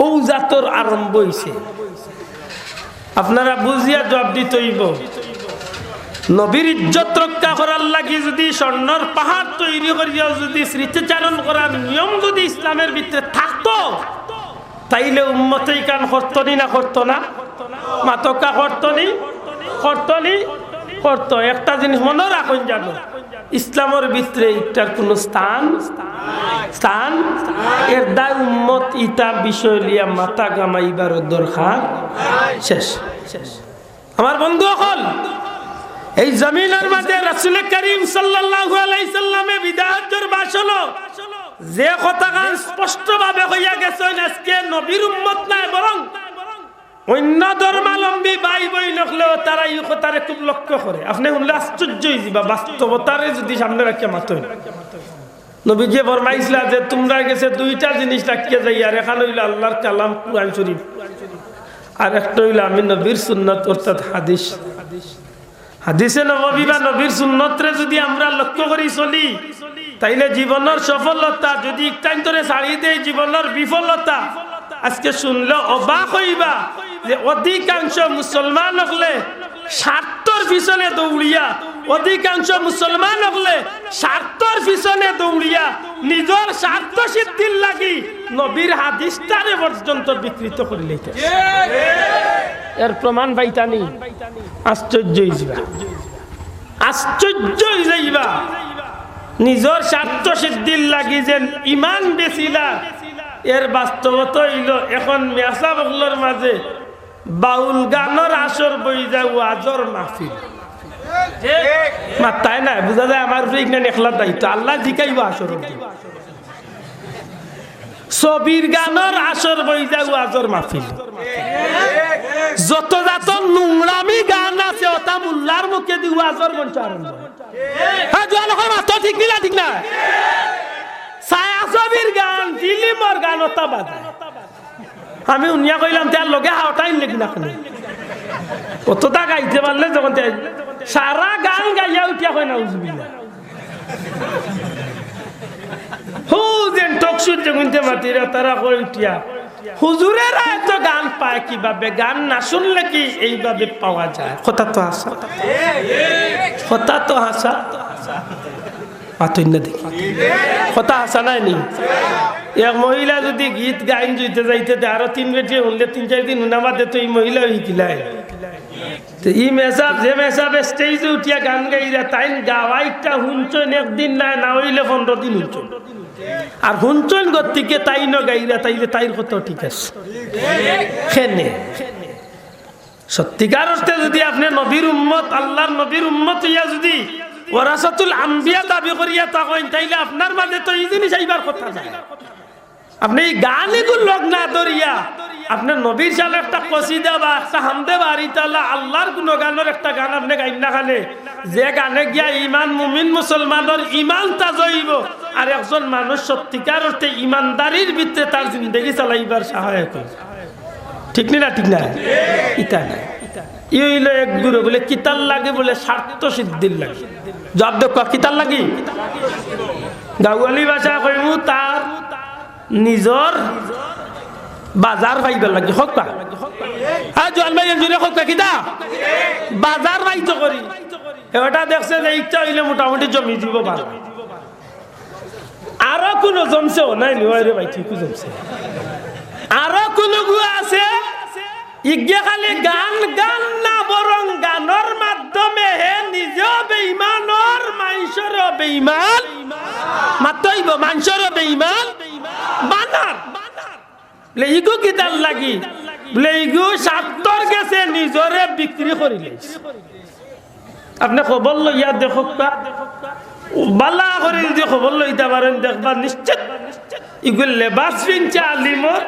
ও জাতর আরম্ভ হইছে। আপনারা বুঝিয়া জবাব দিতে হইব। নবীর ইজ্জত রক্ষা করার লাগি যদি স্বর্ণর পাহাড় তৈরি করিয়া যদি স্মৃতিচারণ করার নিয়ম যদি ইসলামের ভিতরে থাকতো, তাইলে উম্মতেই কান করতনি না করতো না? মাতকা করতনি করতো। একটা জিনিস মনে রাখুন, জানো ইসলামের ভিতরে এটার কোন স্থান এর দায় উম্মত ইটা বিষয় লিয়া মাথা গামাইবার দরকার শেষ। আমার বন্ধু হল এই জমিনের মাঝে রাসূল করিম সাল্লাল্লাহু আলাইহি সাল্লামে বিদায়ের ভাষণ যে কথাগান স্পষ্ট ভাবে হইয়া গেছে, আজকে নবীর উম্মত নাই বরং অন্য ধর্মাবলম্বী ভাই বই নকলেও তারা এই কথারে খুব লক্ষ্য করে। আপনি শুনলে আশ্চর্য হয়ে যাবা, বাস্তবতারে যদি সামনে রাখিয়া মাতই। নবীজি ফরমাইছিলা যে তোমরা গেছে দুইটা জিনিস রাখিয়া যাই, আর এখানে হইল আল্লাহর কালাম কুরআন শরীফ, আর একটা হইল আমি নবীর সুন্নাত অর্থাৎ হাদিস। হাদিসে নববী বা নবীর সুন্নতরে যদি আমরা লক্ষ্য করি চলি, তাইলে জীবনের সফলতা যদি একটাই ধরে ছাড়ি দেয় জীবনের বিফলতা। আজকে শুনলে অবাক হইবা যে অধিকাংশ মুসলমান হলে স্বার্থর পিছনে দৌড়িয়া, অধিকাংশ মুসলমান হলে স্বার্থর পিছনে দৌড়িয়া নিজের স্বার্থ সিদ্ধির লাগি নবীর হাদিসটারে পর্যন্ত বিকৃত করে লইতে। এর প্রমাণ পাইতানি আশ্চর্য হয়ে যাইবা। নিজের স্বার্থ সিদ্ধির লাগি যে ইমান বেচিলা, এর বাস্তবতা হইল এখন মেসা বগলোর মাঝে বাউল গানের আসর বই যায় ওয়াজর মাহফিল। মাত্তাই না বুঝা যায় আমার একলার দায়িত্ব, আল্লাহ জিকাইব আসর। ছবির গানের আসর বই যায় ওয়াজর মাহফিল। যত যত নোংরামি গান আছে ওটা মুল্লার মুখে দি ওয়াজর মঞ্চ আরম্ভ। ঠিক না ঠিক না? ছায়াছবির গান, ফিল্মর গান ওটা বাজায়। আমি উনিয়া কইলাম তার লগে হাওটাইন লেগে না কেন অতটা গাইতে পারলে যখন সারা গান গাইয়া উঠিয়া হয় না উজবিল্লা হুজেন টকশুর জগুনতে মাতিরা তারা কই উঠিয়া হুজুরেরা এত গান পায় কিভাবে? গান না শুনলে কি এইভাবে পাওয়া যায়? কথা তো হাসা, কথা তো হাসা কথা হাসা নাই নি। এক মহিলা যদি গীত গাইন জুইতে যাইতে আরো 3 বেটি শুনলে 3-4 দিন শুনা বাদে তো এই মহিলা শিখিলাই। ই মেসাব যে মেসাবে স্টেজে উঠিয়া গান গাইরা তাই গাওয়াইটা শুনছেন একদিন নাই না হইলে 15 দিন শুনছেন, আর শুনছেন গতিকে তাই ন গাইরা তাইলে তাইর কথা ঠিক আছে। খেনে সত্যিকার অর্থে যদি আপনি নবীর উম্মত, আল্লাহর নবীর উম্মত হইয়া যদি ওয়ারাসাতুল আম্বিয়া দাবি করিয়া থাকেন, তাইলে আপনার মাঝে তো এই জিনিস আইবার কথা যায়। আপনি এই গান এগুলো লগ না ধরিয়া আপনার নবীর সালে একটা কসিদা বা একটা হামদে বাড়িতালা আল্লাহর গুণগানের একটা গান আপনি গাইন না খালে, যে গানে গিয়া ইমান মুমিন মুসলমানের ইমান তাজইব, আর একজন মানুষ সত্যিকার অর্থে ইমানদারির ভিতরে তার জিন্দগি চালাইবার সহায়ক। ঠিক না ঠিক না? ইটা নাই ইইল এক গুরু বলে কিতাল লাগে বলে স্বার্থ সিদ্ধির লাগে। জবাব দেখ কিতাল লাগি গাওয়ালি ভাষা কইমু তার নিজর বাজার পাইবার লাগে। হোক পা হ্যাঁ জোয়ান ভাই জুড়ে হোক পা কিতা বাজার পাইত করি এটা দেখছে যে ইচ্ছা হইলে মোটামুটি জমি দিব পারো। আরো কোনো জমছেও নাই নি রে ভাই, ঠিকই জমছে। আরো কোনো গুয়া আছে ইগে খালি গান গান না বরং গানের মাধ্যমে হে নিজেও বেঈমানর মানুষেরও বেঈমান মাতইব, মানুষেরও বেঈমান বানার বলে ইগো কিতাল লাগি বলে ইগো স্বার্থর গেছে নিজরে বিক্রি করিলে। আপনি খবর লইয়া দেখক বালা করে যদি খবর লইতে পারেন দেখবা নিশ্চিত ইগুল লেবাস পিনছে আলিমর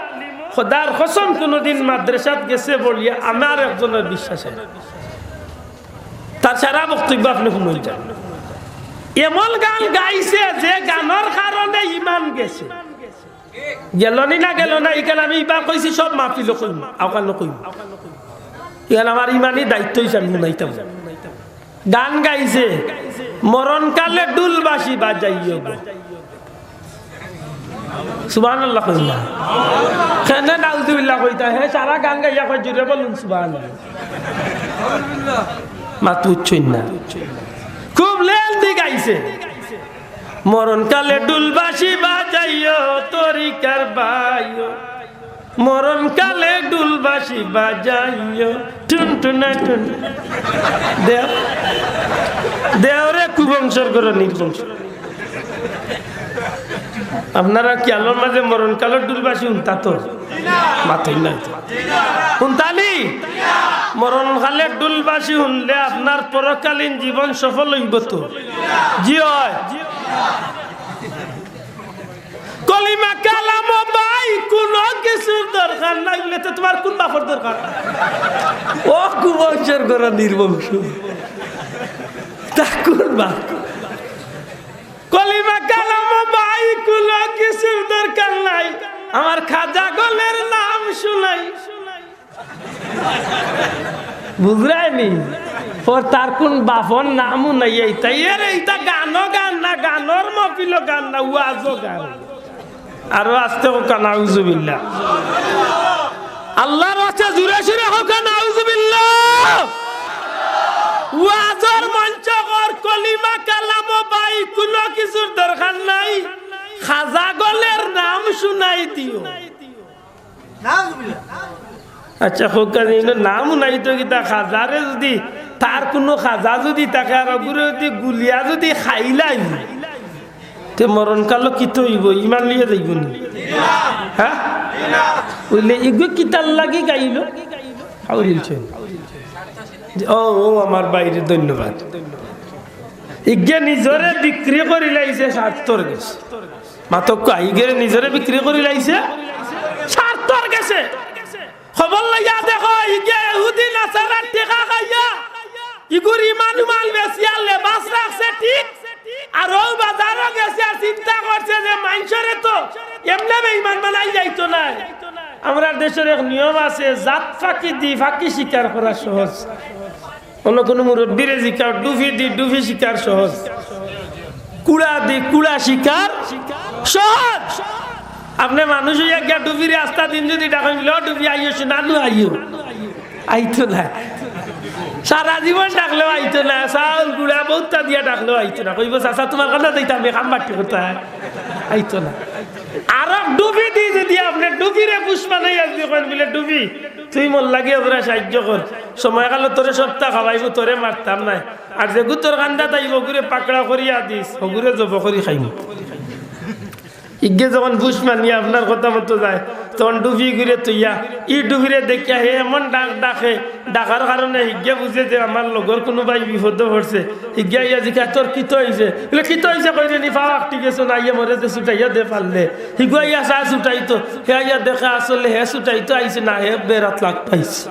খোদার কসম কোনদিন মাদ্রাসাত গেছে বলিয়া আমার একজনের বিশ্বাস হয়। তার সারা বক্তব্য আপনি শুনুন যান, এমন গান গাইছে যে গানের কারণে ইমান গেছে। গেলনি না গেল না এখানে আমি ইবা কইছি সব মাহফিল কইম আওকাল কইম, এখানে আমার ইমানই দায়িত্ব হিসাবে শুনাইতাম। গান গাইছে মরণকালে ডুলবাসী বাজাইও সুবহানাল্লাহ কইলা কেন নাউযুবিল্লাহ কইতা হে সারা গান গাইয়া কই জুড়ে বলুন সুবহানাল্লাহ মাতু উচ্চইন না খুব লেল দি গাইছে মরণ কালে ডুলবাসি বাজাইও তরিকার বাইও মরণ কালে ডুলবাসি বাজাইও টুন টুনা টুন দেও দেওরে কুবংশর করে নির্বংশ আপনারা কি আলোর মাঝে মরণ কালের ডুলবাসি উনতা তো মাথায় নাই উনতালি মরণ কালের ডুলবাসি শুনলে আপনার পরকালীন জীবন সফল হইব তো জি হয় কলিমা কালাম ভাই কোন কিছুর দরকার নাই বলে তো তোমার কোন বাপর দরকার ও কুবংশের করে নির্বংশ তা কোন বাপ কলিমা কালাম ভাই কোন কিছুর দরকার নাই আমার খাজা গলের নাম শুনাই বুঝরাইনি ওর তার কোন বাপর নামও নাই এইটাই এর এইটা গানও গান না গানর মফিল গান না ওয়াজও গান আরো আসতে হোক নাউজুবিল্লাহ আল্লাহর আছে জুরে সুরে হোক নাউজুবিল্লাহ ওয়াজর মঞ্চ কর কলিমা কালাম ভাই কোন কিছুর দরকার নাই খাজা গলের নাম শুনাই দিও নাউজুবিল্লাহ আচ্ছা হোকানি নাম নাই তো কি তা খাজারে যদি তার কোনো খাজা যদি তাকে আর যদি গুলিয়া যদি খাইলাই তে মরণ কালো কি তো হইব ইমান লিয়ে যাইব নি হ্যাঁ বললে ইগো কিতাল লাগি গাইল আউরিলছেন ও ও আমার বাইরে ধন্যবাদ ইগে নিজরে বিক্রি করি লাইছে স্বার্থর গেছে মাতক আইগে নিজরে বিক্রি করি লাইছে স্বার্থর গেছে খবর লইয়া দেখো ইগে ইহুদি নাসারা টিকা খাইয়া ইগুর ইমান মাল বেশি আলে বাস রাখছে ঠিক আর ও বাজারও গেছে আর চিন্তা করছে যে মানুষরে তো এমনি বেঈমান বানাই যাইতো না আমরা দেশের এক নিয়ম আছে জাত ফাঁকি দি ফাঁকি শিকার করা সহজ অন্য কোনো মুরব্বীরে শিকার ডুফি দি ডুফি শিকার সহজ কুড়া দি কুড়া শিকার সহজ আপনি মানুষ হইয়া গিয়া ডুবিরে আস্তা দিন যদি ডাকেন ডুবি আইও নানু আইও আইতো না সারা জীবন ডাকলেও আইতো না চাউল গুড়া বহুতটা দিয়া ডাকলেও আইতো না কইব চাচা তোমার কথা দিতাম কাম বাড়তে কোথায় আইতো না আর ডুবি দি যদি আপনি ডুবিরে পুষ্পা নাই আসবি কেন বলে ডুবি তুই মন লাগে ওরা সাহায্য কর সময় কালো তোরে সপ্তাহ খাওয়াইব তোরে মারতাম নাই আর যে গুতর কান্দা তাই বগুরে পাকড়া করিয়া দিস বগুরে জব করি খাইম ইগে যখন বুস মানিয়ে আপনার কথা মতো যায় তখন ডুবি ঘুরে তুইয়া ই ডুবিরে দেখিয়া হে এমন ডাক ডাকে ডাকার কারণে ইগে বুঝে যে আমার লগর কোনোবাই বিপদ পড়ছে ইগিয়া ইয়া জিকা তোর কিত হয়েছে বলে কিত হয়েছে কইলে নি পাওয়া ঠিক আছে না ইয়ে মরে যে ছুটাইয়া দে পারলে হিগুয়া ইয়া চা ছুটাইতো হে ইয়া দেখা আসলে হে ছুটাইতো আইছে না হে বেরাত লাগ পাইছে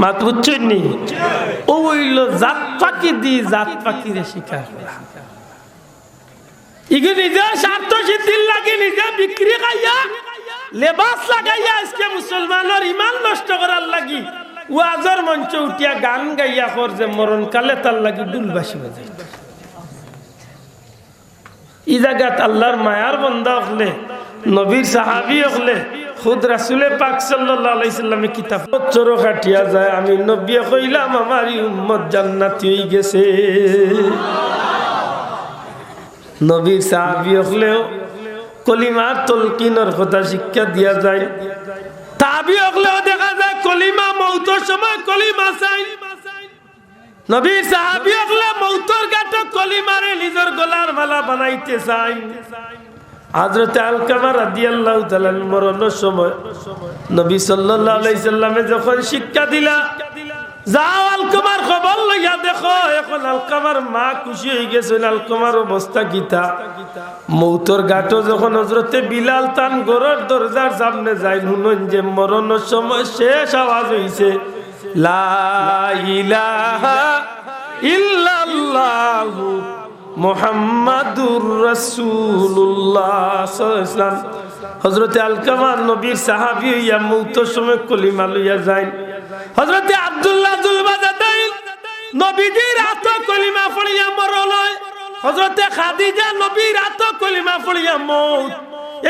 মাত বুঝছেন নি ও হইল জাত পাখি দি জাত পাখিরে শিকার করা ইগে নিজের স্বার্থ সিদ্ধির লাগে নিজে বিক্রি খাইয়া লেবাস লাগাইয়া আজকে মুসলমানের ইমান নষ্ট করার লাগি ওয়াজের মঞ্চ উঠিয়া গান গাইয়া কর যে মরণ কালে তার লাগি ডুলবাসি বাজাই ই জায়গাত আল্লাহর মায়ার বন্দা হলে নবীর সাহাবী হলে খুদ রাসূলে পাক সাল্লাল্লাহু আলাইহি সাল্লামে কিতাব চোর কাটিয়া যায় আমি নবী কইলাম আমার উম্মত জান্নাতি হয়ে গেছে নবীর সাহাবী হলেও কলিমার তলকিনের কথা শিক্ষা দিয়া যায় তাবি হলেও দেখা যায় কলিমা মৌতের সময় কলিমা চাই নবীর সাহাবী হলে মৌতের গাটো কলিমারে নিজের গলার মালা বানাইতে চাই হযরত আলকামা রাদিয়াল্লাহু তাআলা মরণের সময় নবী সাল্লাল্লাহু আলাইহি সাল্লামে যখন শিক্ষা দিলা যাও আলকামার খবর লইয়া দেখো এখন আলকামার মা খুশি হয়ে গেছে আলকামার অবস্থা কিতা মৌতর ঘাটও যখন হযরতে বিলাল তান ঘরের দরজার সামনে যাই শুনুন যে মরণের সময় শেষ আওয়াজ হইছে লা ইলাহা ইল্লাল্লাহু মুহাম্মাদুর রাসূলুল্লাহ সাল্লাল্লাহু আলাইহি ওয়াসাল্লাম হযরতে আলকামা নবীর সাহাবী হইয়া মৌতের সময় কলিমা লইয়া যায় হযরতে আব্দুল্লাহ যুলবাজাদাইন নবীজির হাতে কলিমা পড়িয়া মরল হযরতে খাদিজা নবীর আতো কলিমা পড়িয়া মউত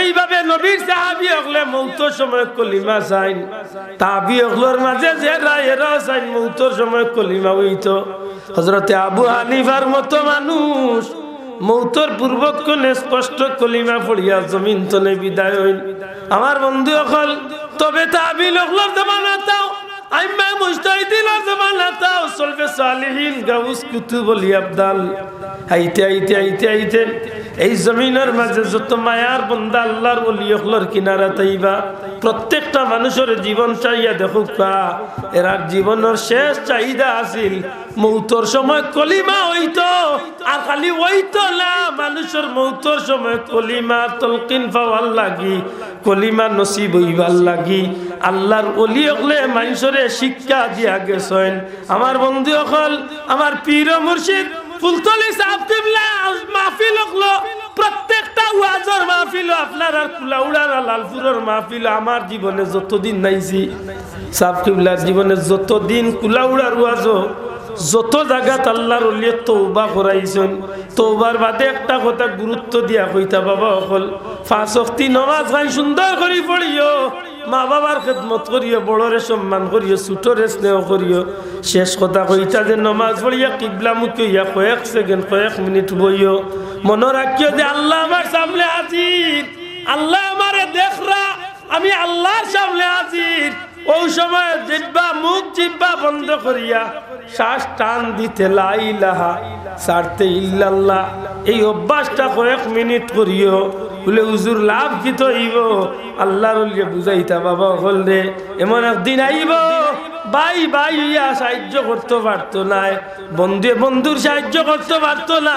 এইভাবে নবীর সাহাবী হলে মউতের সময় কলিমা চাইন তাবি হলর মাঝে যে রায়েরা চাইন মউতের সময় কলিমা হইতো হযরতে আবু হানিফার মতো মানুষ মউতের পূর্বক্ষণে স্পষ্ট কলিমা পড়িয়া জমিন তলে বিদায় হইল আমার বন্ধু হল তবে তাবি হলর জামানা তাও আইম্মা মুজতাহিদিনের জামানা তাও সলফে সালিহিন গাউস কুতুব ওলি আবদাল আইতে এই জমিনের মাঝে যত মায়ার বান্দা আল্লাহর ওলি হলর কিনারা তাইবা প্রত্যেকটা মানুষের জীবন চাইয়া দেখুকা এরা জীবনের শেষ চাহিদা আছিল মৌতর সময় কলিমা হইতো আর খালি হইতো না মানুষের মৌতর সময় কলিমা তলকিন পাওয়ার লাগি কলিমা নসিব হইবার লাগি আল্লাহর ওলি হলে মানুষের শিক্ষা দিয়া গেছেন আমার বন্ধু হল আমার পীর মুর্শিদ ফুলতলি সাহেব কিবলা মাহফিল হলো প্রত্যেকটা ওয়াজের মাহফিল আপনার আর কুলাউড়ার লালপুরের মাহফিল আমার জীবনে যতদিন নাইছি সাহেব কিবলার জীবনে যতদিন কুলাউড়ার ওয়াজও যত জায়গাত আল্লাহর ওলি তওবা করাইছেন তওবার বাদে একটা কথা গুরুত্ব দিয়া কইতা বাবা হল 5 ওয়াক্ত নামাজ গাই সুন্দর করে পড়িও মা বাবার খেদমত করিও বড়রে সম্মান করিও ছোটরে স্নেহ করিও শেষ কথা কইতা যে নামাজ পড়িয়া কিবলামুখী হইয়া কয়েক সেকেন্ড কয়েক মিনিট বইও মনে রাখিও যে আল্লাহ আমার সামনে হাজির আল্লাহ আমারে দেখরা আমি আল্লাহর সামনে হাজির ওই সময় জিহ্বা মুখ জিহ্বা বন্ধ করিয়া শ্বাস টান দিতে লা ইলাহা ছাড়তে ইল্লাল্লাহ এই অভ্যাসটা কয়েক মিনিট করিও বলে হুজুর লাভ কি তো হইব আল্লাহর ওলিয়ে বুঝাইতা বাবা হল রে এমন একদিন আইব ভাই ভাই ইয়া সাহায্য করতে পারতো না বন্ধুর সাহায্য করতে পারতো না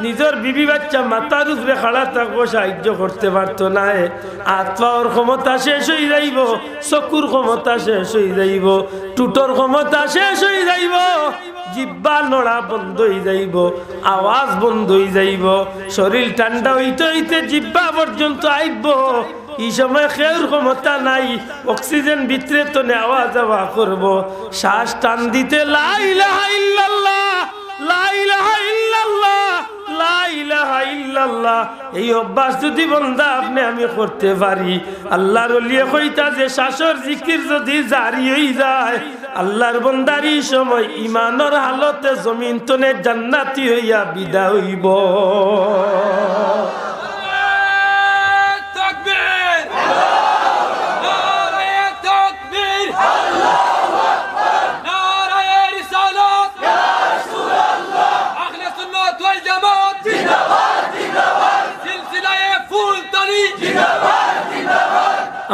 নিজের বিবি বাচ্চা মাথার উপরে খাড়া থাকবো সাহায্য করতে পারতো না আত্মার ক্ষমতা শেষ হয়ে যাইব চকুর ক্ষমতা শেষ হয়ে যাইব টুটোর ক্ষমতা শেষ হয়ে যাইব জিব্বা নড়া বন্ধ হয়ে যাইব আওয়াজ বন্ধ হয়ে যাইব শরীর ঠান্ডা হইতে হইতে জিব্বা পর্যন্ত আইব এই সময় খেউর ক্ষমতা নাই অক্সিজেন ভিতরে তো নেওয়া যাওয়া করবো শ্বাস টান দিতে লা ইলাহা ইল্লাল্লাহ লা ইলাহা ইল্লাল্লাহ লা ইলাহা ইল্লাল্লাহ এই অভ্যাস যদি বান্দা আপনি আমি করতে পারি আল্লাহর ওলিয়ে কইতা যে শ্বাসের জিকির যদি জারি হই যায় আল্লাহর বান্দারই সময় ঈমানের হালতে জমিন তনে জান্নাতি হইয়া বিদায় হইব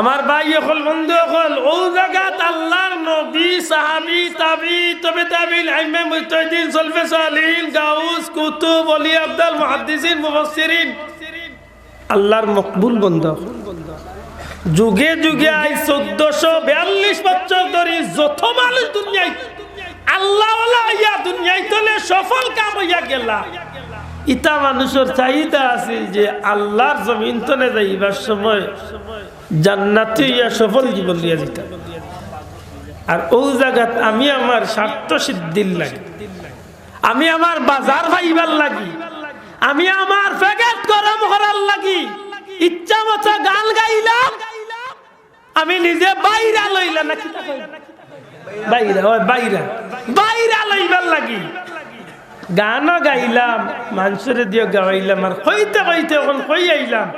আমার ভাই হল বন্ধু হল ও জায়গাত আল্লাহর নবী সাহাবী তাবি তবে তাবিল আইমে মুজতাহিদিন সলফে সালিহিন গাউস কুতুব ওলি আবদাল মুহাদ্দিসিন মুফাসসিরিন আল্লাহর মকবুল বান্দা যুগে যুগে আই 1442 বছর ধরে যত মানুষ দুনিয়ায় আল্লাহ ওয়ালা ইয়া দুনিয়ায় তলে সফল কাম হইয়া গেলা ইতা মানুষের চাহিদা আছে যে আল্লাহর জমিন তলে যাইবার সময় জান্নাতে ইয়া সফল জীবন দিয়া যেতে আর ওই জায়গাত আমি আমার স্বার্থ সিদ্ধির লাগি আমি আমার বাজার ভাইবার লাগি আমি আমার প্যাকেট গরম করার লাগি ইচ্ছা মতো গান গাইলাম আমি নিজে বাইরা লইলাম না কি বাইরা ওই বাইরা লইবার লাগি গানও গাইলাম মানুষের দিয়ে গাইলাম আর কইতে কইতে এখন কই আইলাম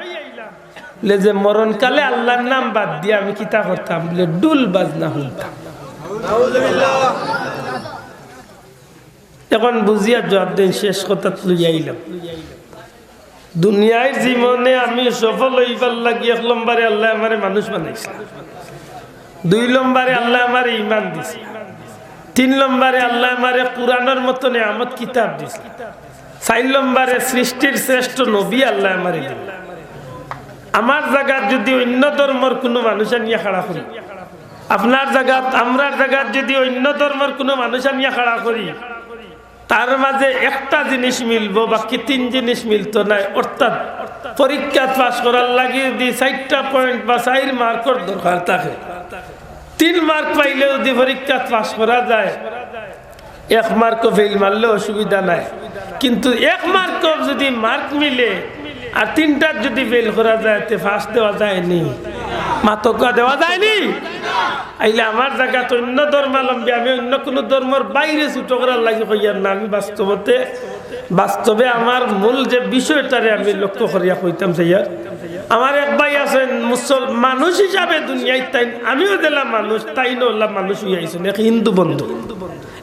বলে যে মরণকালে আল্লাহর নাম বাদ দিয়ে আমি কিতা করতাম বলে ডুল বাজনা শুনতাম এখন বুঝিয়া জবাব দেন শেষ কথা লই আইলাম দুনিয়ার জীবনে আমি সফল হইবার লাগি 1 নম্বরে আল্লাহ আমারে মানুষ বানাইছে 2 নম্বরে আল্লাহ আমারে ঈমান দিছে 3 নম্বরে আল্লাহ আমারে কুরআনের মতো নিয়ামত কিতাব দিছে 4 নম্বরে সৃষ্টির শ্রেষ্ঠ নবী আল্লাহ আমারে দিল আমার জায়গা যদি অন্য ধর্মের কোনো মানুষ নিয়ে খাড়া করি আপনার জায়গা আমরার জায়গা যদি অন্য ধর্মের কোনো মানুষ নিয়ে খাড়া করি তার মাঝে একটা জিনিস মিলবো বাকি 3 জিনিস মিলতো না অর্থাৎ পরীক্ষা পাস করার লাগি যদি 4টা পয়েন্ট বা 4 মার্কের দরকার থাকে 3 মার্ক পাইলে যদি পরীক্ষা পাস করা যায় 1 মার্ক ফেল মারলে অসুবিধা নাই কিন্তু এক মার্ক যদি মার্ক মিলে আর তিনটার যদি ফেল করা যায় তে ফার্স্ট দেওয়া যায়নি, মাতকা দেওয়া যায়নি। আইলে আমার জায়গা তো অন্য ধর্মাবলম্বী, আমি অন্য কোনো ধর্মের বাইরে ছুটো করার লাগে কইয়ার না। আমি বাস্তবে আমার মূল যে বিষয়টারে আমি লক্ষ্য করিয়া কইতাম সাইয়ার, আমার এক ভাই আছেন মানুষ হিসাবে দুনিয়ায়, তাই আমিও দিলাম মানুষ, তাই না মানুষ হইয়া আইছেন। এক হিন্দু বন্ধু,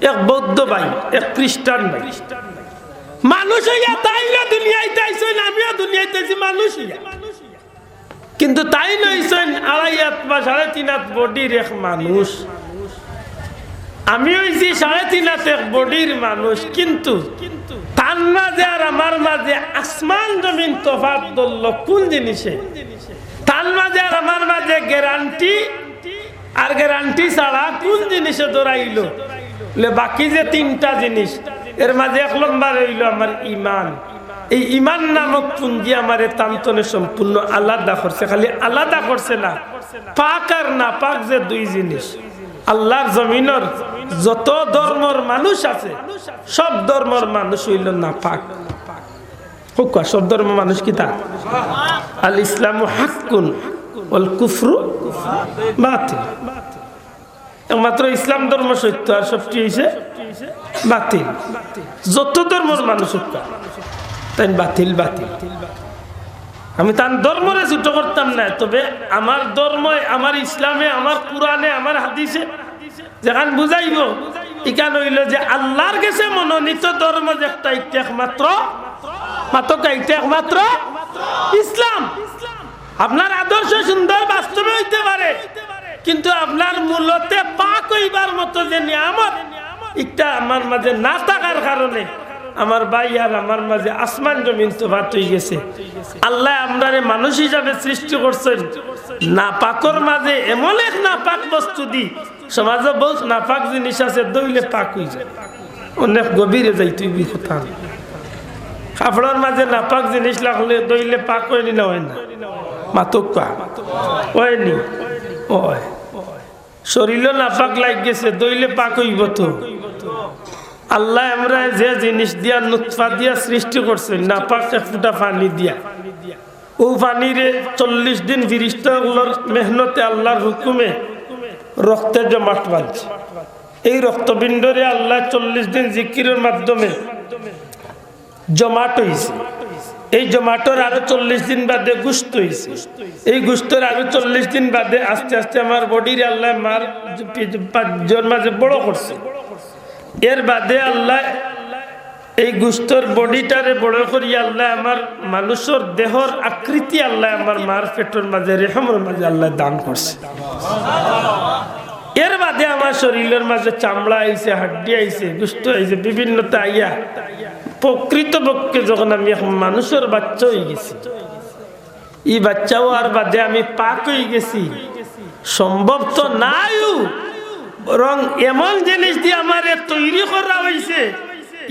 এক বৌদ্ধ ভাই, এক খ্রিস্টান ভাই, মানুষ হইয়া তাই না দুনিয়ায় তাইছেন, আমিও দুনিয়ায় তাইছি মানুষ হইয়া। কিন্তু তাই নইছেন 2.5 হাত বা 3.5 হাত বডির এক মানুষ, আমি হইছি 3.5 হাত এক বডির মানুষ। কিন্তু তার মাঝে আর আমার মাঝে আসমান জমিন তফাৎ ধরল কোন জিনিসে? তার মাঝে আর আমার মাঝে গ্যারান্টি আর গ্যারান্টি ছাড়া কোন জিনিসে ধরাইল? বাকি যে 3টা জিনিস, এর মাঝে 1 নম্বর হইল আমার ইমান। এই ইমান নামক পুঞ্জি আমার তান্তনে সম্পূর্ণ আলাদা করছে। খালি আলাদা করছে না, পাক আর না পাক যে 2 জিনিস। আল্লাহর জমিনের যত ধর্মের মানুষ আছে, সব ধর্মের মানুষ হইল না পাক। সব ধর্মের মানুষ কি তা? আল ইসলামু হাক্কুন ওয়াল কুফরু বাতিল। একমাত্র ইসলাম ধর্ম সত্য, আর সবটি হইছে বাতিল। যত ধর্মের মানুষ তাই বাতিল বাতিল। আমি তার ধর্মরে ছুটো করতাম না, তবে আমার ধর্ম, আমার ইসলামে, আমার কোরআনে, আমার হাদিসে যেখান বুঝাইব এখান হইল যে আল্লাহর কাছে মনোনীত ধর্ম যে একটা একমাত্র একমাত্র ইসলাম। আপনার আদর্শ সুন্দর বাস্তবে হইতে পারে, কিন্তু আপনার মূলতে পাক হইবার মতো যে নিয়ামত একটা আমার মাঝে না থাকার কারণে আমার ভাই আর আমার মাঝে আসমান জমিন তফাৎ হয়ে গেছে। আল্লাহ আমরারে মানুষ হিসাবে সৃষ্টি করছেন, না পাকর মাঝে এমন এক না পাক বস্তু দি। সমাজে বহুত না পাক জিনিস আছে, দইলে পাক হয়ে যায়, অনেক গভীরে যাই। তুই কথা কাপড়ের মাঝে না পাক জিনিস লাগলে দইলে পাক হয়নি না? হয় না? মাতকা হয়নি? ওই শরীরও না পাক লাগ গেছে, দইলে পাক হইব তো? আল্লাহ আমরা যে জিনিস দিয়া নুতফা দিয়া সৃষ্টি করছেন, না পাক এক ফুটা পানি দিয়া, ও পানিরে 40 দিন ফিরিস্তাগুলোর মেহনতে আল্লাহর হুকুমে রক্তে জমাট বাঁধছে। এই রক্তবিন্দরে আল্লাহ 40 দিন জিকিরের মাধ্যমে জমাট হয়েছে। এই জমাটোর আরো 40 দিন বাদে গুস্ত হয়েছে। এই গুস্তর আরো 40 দিন বাদে আস্তে আস্তে আমার বডির আল্লাহ মার মাঝে বড় করছে। এর বাদে আল্লাহ এই গুস্তর বডিটারে বড় করি আল্লাহ আমার মানুষের দেহর আকৃতি আল্লাহ আমার মার পেটের মাঝে রেহমের মাঝে আল্লাহ দান করছে। এর বাদে আমার শরীরের মাঝে চামড়া আইছে, হাড্ডি আইছে, গুস্ত আইছে, বিভিন্নতা আইয়া প্রকৃতপক্ষে যখন আমি এখন মানুষের বাচ্চা হয়ে গেছি, এই বাচ্চাও আর বাদে আমি পাক হয়ে গেছি, সম্ভব তো নাই। বরং এমন জিনিস দিয়ে আমার তৈরি করা হয়েছে,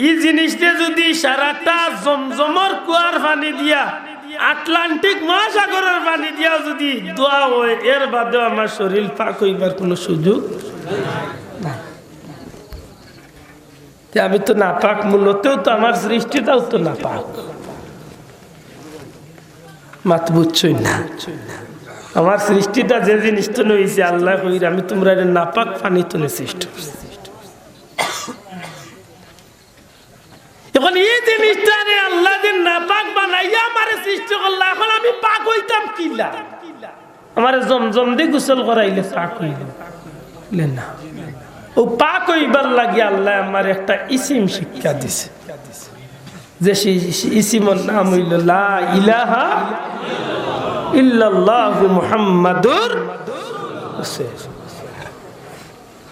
এই জিনিসটা যদি সারাটা জমজমর কুয়ার পানি দিয়া, আটলান্টিক মহাসাগরের পানি দিয়া যদি দোয়া হয়, এর বাদেও আমার শরীর পাক হইবার কোনো সুযোগ নাই। আমি তো না পাক, মূলতেও তো আমার সৃষ্টিটাও তো না পাক। মাত বুঝছই না? আমার সৃষ্টিটা যে জিনিস তো হয়েছে আল্লাহ কইর, আমি তোমরা না পাক পানি তো সৃষ্টি করছি। এখন এই জিনিসটা আল্লাহ যে না পাক বানাইয়া আমার সৃষ্টি করল, এখন আমি পাক হইতাম কিলা? আমার জমজম দিয়ে গোসল করাইলে পাক হইল না? ও পাক হইবার লাগে আল্লাহ আমার একটা ইসিম শিক্ষা দিছে, যে ইসিমের নাম হইল লা ইলাহা ইল্লাল্লাহু মুহাম্মাদুর রাসূলুল্লাহ।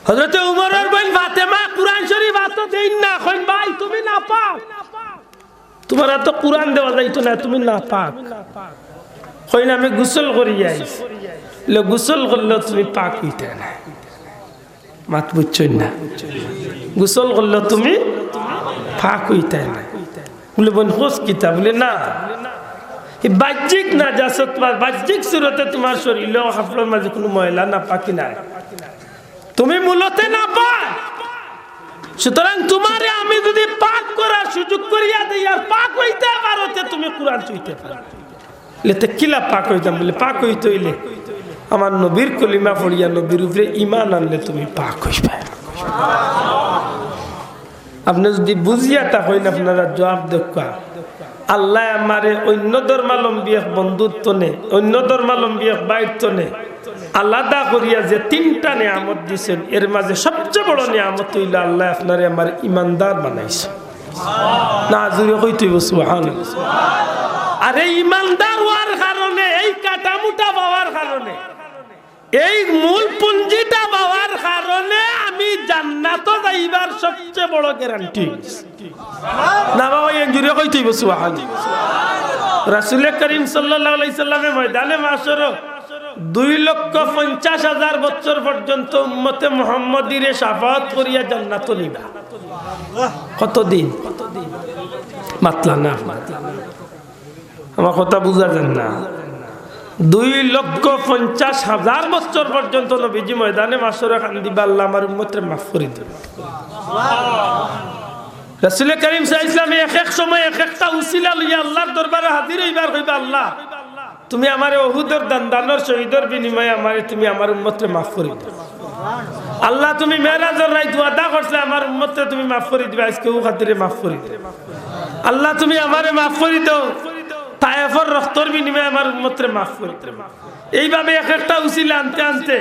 হযরত উমরের বোন ফাতেমা কুরআন শরীফ হাতে দেন না, কইন ভাই তুমি না পাক, তোমার তো কুরআন দেওয়া যাইতো না, তুমি না পাক। কইন আমি গোসল করি আইছি, লে গোসল করলে তুমি পাক হইতে না। মাত বুঝছই না? গোসল করলে তুমি পাক হইতে না। বলে বোন হোস কিতা? বলে না, বাহ্যিক না জাসত, বাহ্যিক সুরতে তোমার শরীর হাফলের মাঝে কোনো ময়লা না পাকি নাই, তুমি মূলতে না পাক। সুতরাং তোমারে আমি যদি পাক করার সুযোগ করিয়া দেই আর পাক হইতে পারো তুমি কোরআন চুইতে পারো লেতে কিলা পাক হইতাম বলে পাক হইতে হইলে আমার নবীর কলিমা পড়িয়া নবীর উপরে ঈমান আনলে তুমি পাক হইবে। আপনি যদি বুঝিয়া তা হইন আপনারা জবাব দেখা আল্লাহ আমারে অন্য ধর্মাবলম্বী বন্ধুত্ব নে অন্য ধর্মাবলম্বী বাইত্ব নে আলাদা করিয়া যে তিনটা নিয়ামত দিয়েছেন এর মাঝে সবচেয়ে বড় নিয়ামত হইল আল্লাহ আপনারে আমার ইমানদার বানাইছে। না জুড়ে কইতে সুবহানাল্লাহ। আর এই ইমানদার হওয়ার কারণে এই কাটামুটা পাওয়ার কারণে এই মূল পুঞ্জিটা পাওয়ার কারণে আমি জান্নাত যাইবার সবচেয়ে বড় গ্যারান্টি। না বাবা এই জুড়ে কইতে সুবহানাল্লাহ। রাসূল করিম সাল্লাল্লাহু আলাইহি সাল্লামে ময়দানে মাশর 2,50,000 বছর পর্যন্ত উম্মতে মুহাম্মাদিরে শাফাআত করিয়া জান্নাত নিবা। কতদিন মাতলা না আমার কথা বুঝা যান না। 2,50,000 বছর পর্যন্ত নবীজি ময়দানে মাশরে কান্দিবা আল্লাহ আমার উম্মতরে মাফ করে দিবেন। রাসূল করিম সাল্লাল্লাহু আলাইহি ওয়াসাল্লাম এক এক সময় এক একটা উসিলা লইয়া আল্লাহর দরবারে হাজির হইবার কইবা আল্লাহ তুমি আমারে উহুদের দানের শহীদের বিনিময়ে আমারে তুমি আমার উম্মতরে মাফ করে দিও। আল্লাহ তুমি মেরাজের রাত ওয়াদা করলে আমার উম্মতরে তুমি মাফ করে দিবে আজকে ও খাতিরে মাফ করে দিও। আল্লাহ তুমি আমারে মাফ করে দাও তায়েফের রক্তের বিনিময়ে আমার উম্মতরে মাফ করে দিও। এইভাবে এক একটা উসিলা আনতে আনতে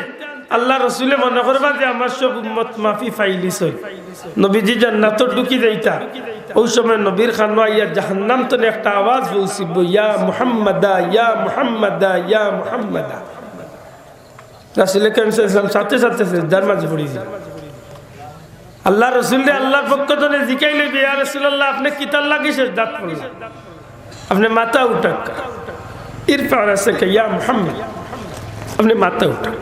আল্লাহ রাসূলে মনে করবা যে আমার সব উম্মত মাফি ফাইলিস হই নবীজি জান্নাতে ঢুকি যাইতা। ওই সময় নবীর খানো আইয়া জাহান্নাম তো একটা আওয়াজ বলছিব ইয়া মুহাম্মাদা ইয়া মুহাম্মাদা ইয়া মুহাম্মাদা। রাসূল করিম সাল্লাল্লাহু আলাইহি ওয়াসাল্লাম সাথে সাথে সিজদার মাঝে পড়িছে। আল্লাহ রাসূল আল্লাহর পক্ষ থেকে জিকাইলে ইয়া রাসূলুল্লাহ আপনি কি তার লাগি সিজদাত পড়লেন আপনি মাথা উঠাক ইরফা রাসাকা ইয়া মুহাম্মদ আপনি মাথা উঠাক।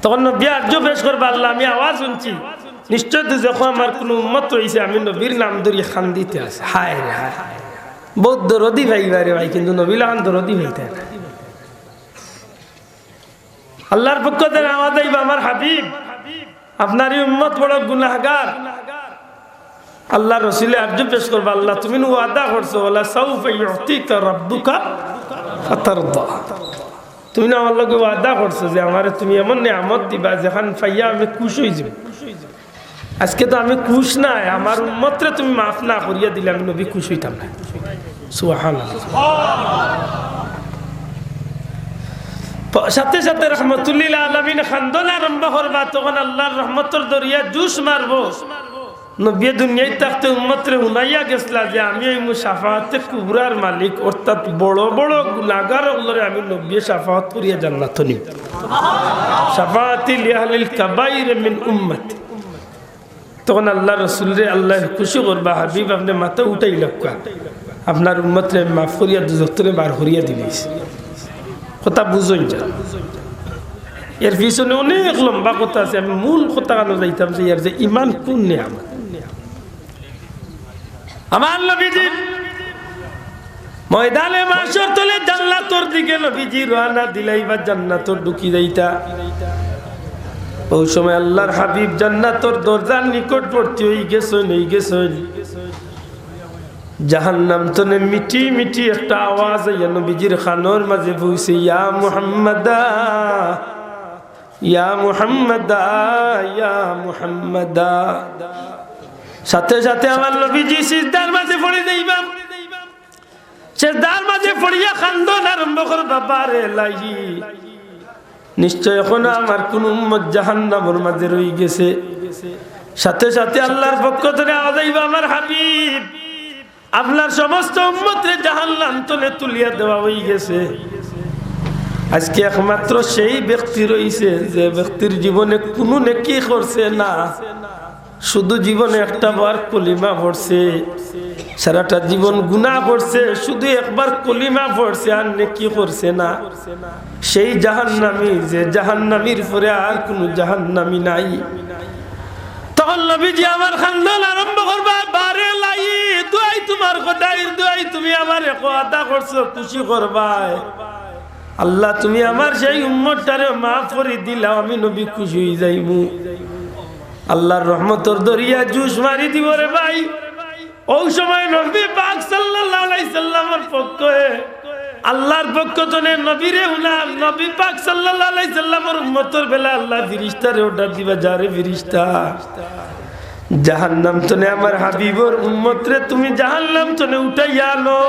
তখন নবী আরজু পেশ করবা আল্লাহ আমি আওয়াজ শুনছি নিশ্চয় তো যখন আমার কোনো উম্মত হইছে আমি নবীর নাম ধরে খান দিতে আছে। হায় রে হায় বহুত দরদি ভাইবারে ভাই কিন্তু নবীলা খান দরদি হইতে না। আল্লাহর পক্ষ থেকে আওয়াজ আইবা আমার হাবিব আপনারই উম্মত বড় গুনাহগার। আল্লাহ রাসূল আরজু পেশ করবা আল্লাহ তুমি ওয়াদা করছো ওয়ালা সাউফা ইউতিকা রাব্বুকা ফাতারদা। তুমি না আমার লগে ওয়াদা করছো যে আমারে তুমি এমন নিয়ামত দিবা যেখান পাইয়া আমি খুশ হই যাব। আজকে তো আমি খুশ নাই আমার উম্মতরে তুমি মাফ না করিয়া দিলে আমি নবী খুশ হইতাম না। সুবহানাল্লাহ। সাথে সাথে রাহমাতুল্লিল আলামিন খান্দন আরম্ভ করবা তখন আল্লাহর রহমতের দরিয়া জুস মারবো। নবী দুনিয়ায় থাকতে উম্মতরে হুনাইয়া গেছলা যে আমি এই শাফাআতে কুবরার মালিক অর্থাৎ বড় বড় গুনাহগার ওগুলোরে আমি নবী শাফাআত করিয়া জান্নাত নিব। শাফাআতি লিআহলিল কাবাইর মিন উম্মতি। তখন আল্লাহ রাসূলরে আল্লাহ খুশি করবা হাবিব আপনি মাথা উঠাই লক্কা আপনার উম্মতরে মাফ করিয়া দুজক থেকে বার করিয়া দিলেন। কথা বুঝুন যা এর পিছনে অনেক লম্বা কথা আছে আমি মূল কথা কেন যাইতাম যে এর যে ইমান কোন নিয়ামত। আমার নবীজি ময়দানে মাশর তলে জান্নাতের দিকে নবীজি রওনা দিলাইবা জান্নাতের ঢুকি যাইতা। ওই সময় আল্লাহর হাবিব জান্নাতের দরজার নিকটবর্তী হয়ে গেছেন। জাহান্নাম তনে মিটি মিটি একটা আওয়াজ আইয়া নবীজির খানোর মাঝে বইছে ইয়া মুহাম্মাদা ইয়া মুহাম্মাদা ইয়া মুহাম্মাদা। সাথে সাথে আমার নবীজি সিজদার মাঝে পড়ে যাইবা। সিজদার মাঝে পড়িয়া খান্দন আরম্ভ করবা বারে লাহি নিশ্চয় এখন আমার কোন উম্মত জাহান্নামের মাঝে রয়ে গেছে। সাথে সাথে আল্লাহর পক্ষ থেকে আওয়াজ আইবা আমার হাবিব আপনার সমস্ত উম্মতরে জাহান্নাম তলে তুলিয়া দেওয়া হয়ে গেছে। আজকে একমাত্র সেই ব্যক্তি রয়েছে যে ব্যক্তির জীবনে কোনো নেকি করছে না, শুধু জীবনে একটা বার কলিমা পড়ছে, সারাটা জীবন গুনাহ করছে, শুধু একবার কলিমা পড়ছে আর নেকি করছে না। সেই জাহান্নামী যে জাহান্নামীর পরে আর কোনো জাহান্নামী নাই। তখন নবীজি আমার খানদান আরম্ভ করবা বারে লাই দুয়াই তোমার খোদাইর দুয়াই তুমি আমার ওয়াদা করছো খুশি করবাই। আল্লাহ তুমি আমার সেই উম্মতটারে মাফ করে দিলাও আমি নবী খুশি হয়ে যাইমু। আল্লাহর রহমতের দরিয়া জুস মারি দিব রে ভাই। ওই সময় নবী পাক সাল্লাল্লাহু আলাইহি সাল্লামের পক্ষে আল্লাহর পক্ষ থেকে নবীরে উনাম নবী পাক সাল্লাল্লাহু আলাইহি সাল্লামের উম্মতের বেলা আল্লাহ ফেরেশতারে অর্ডার দিবা, যারে ফেরেশতা জাহান্নাম তনে আমার হাবিবর উম্মতরে তুমি জাহান্নাম তনে উঠাইয়া আনো।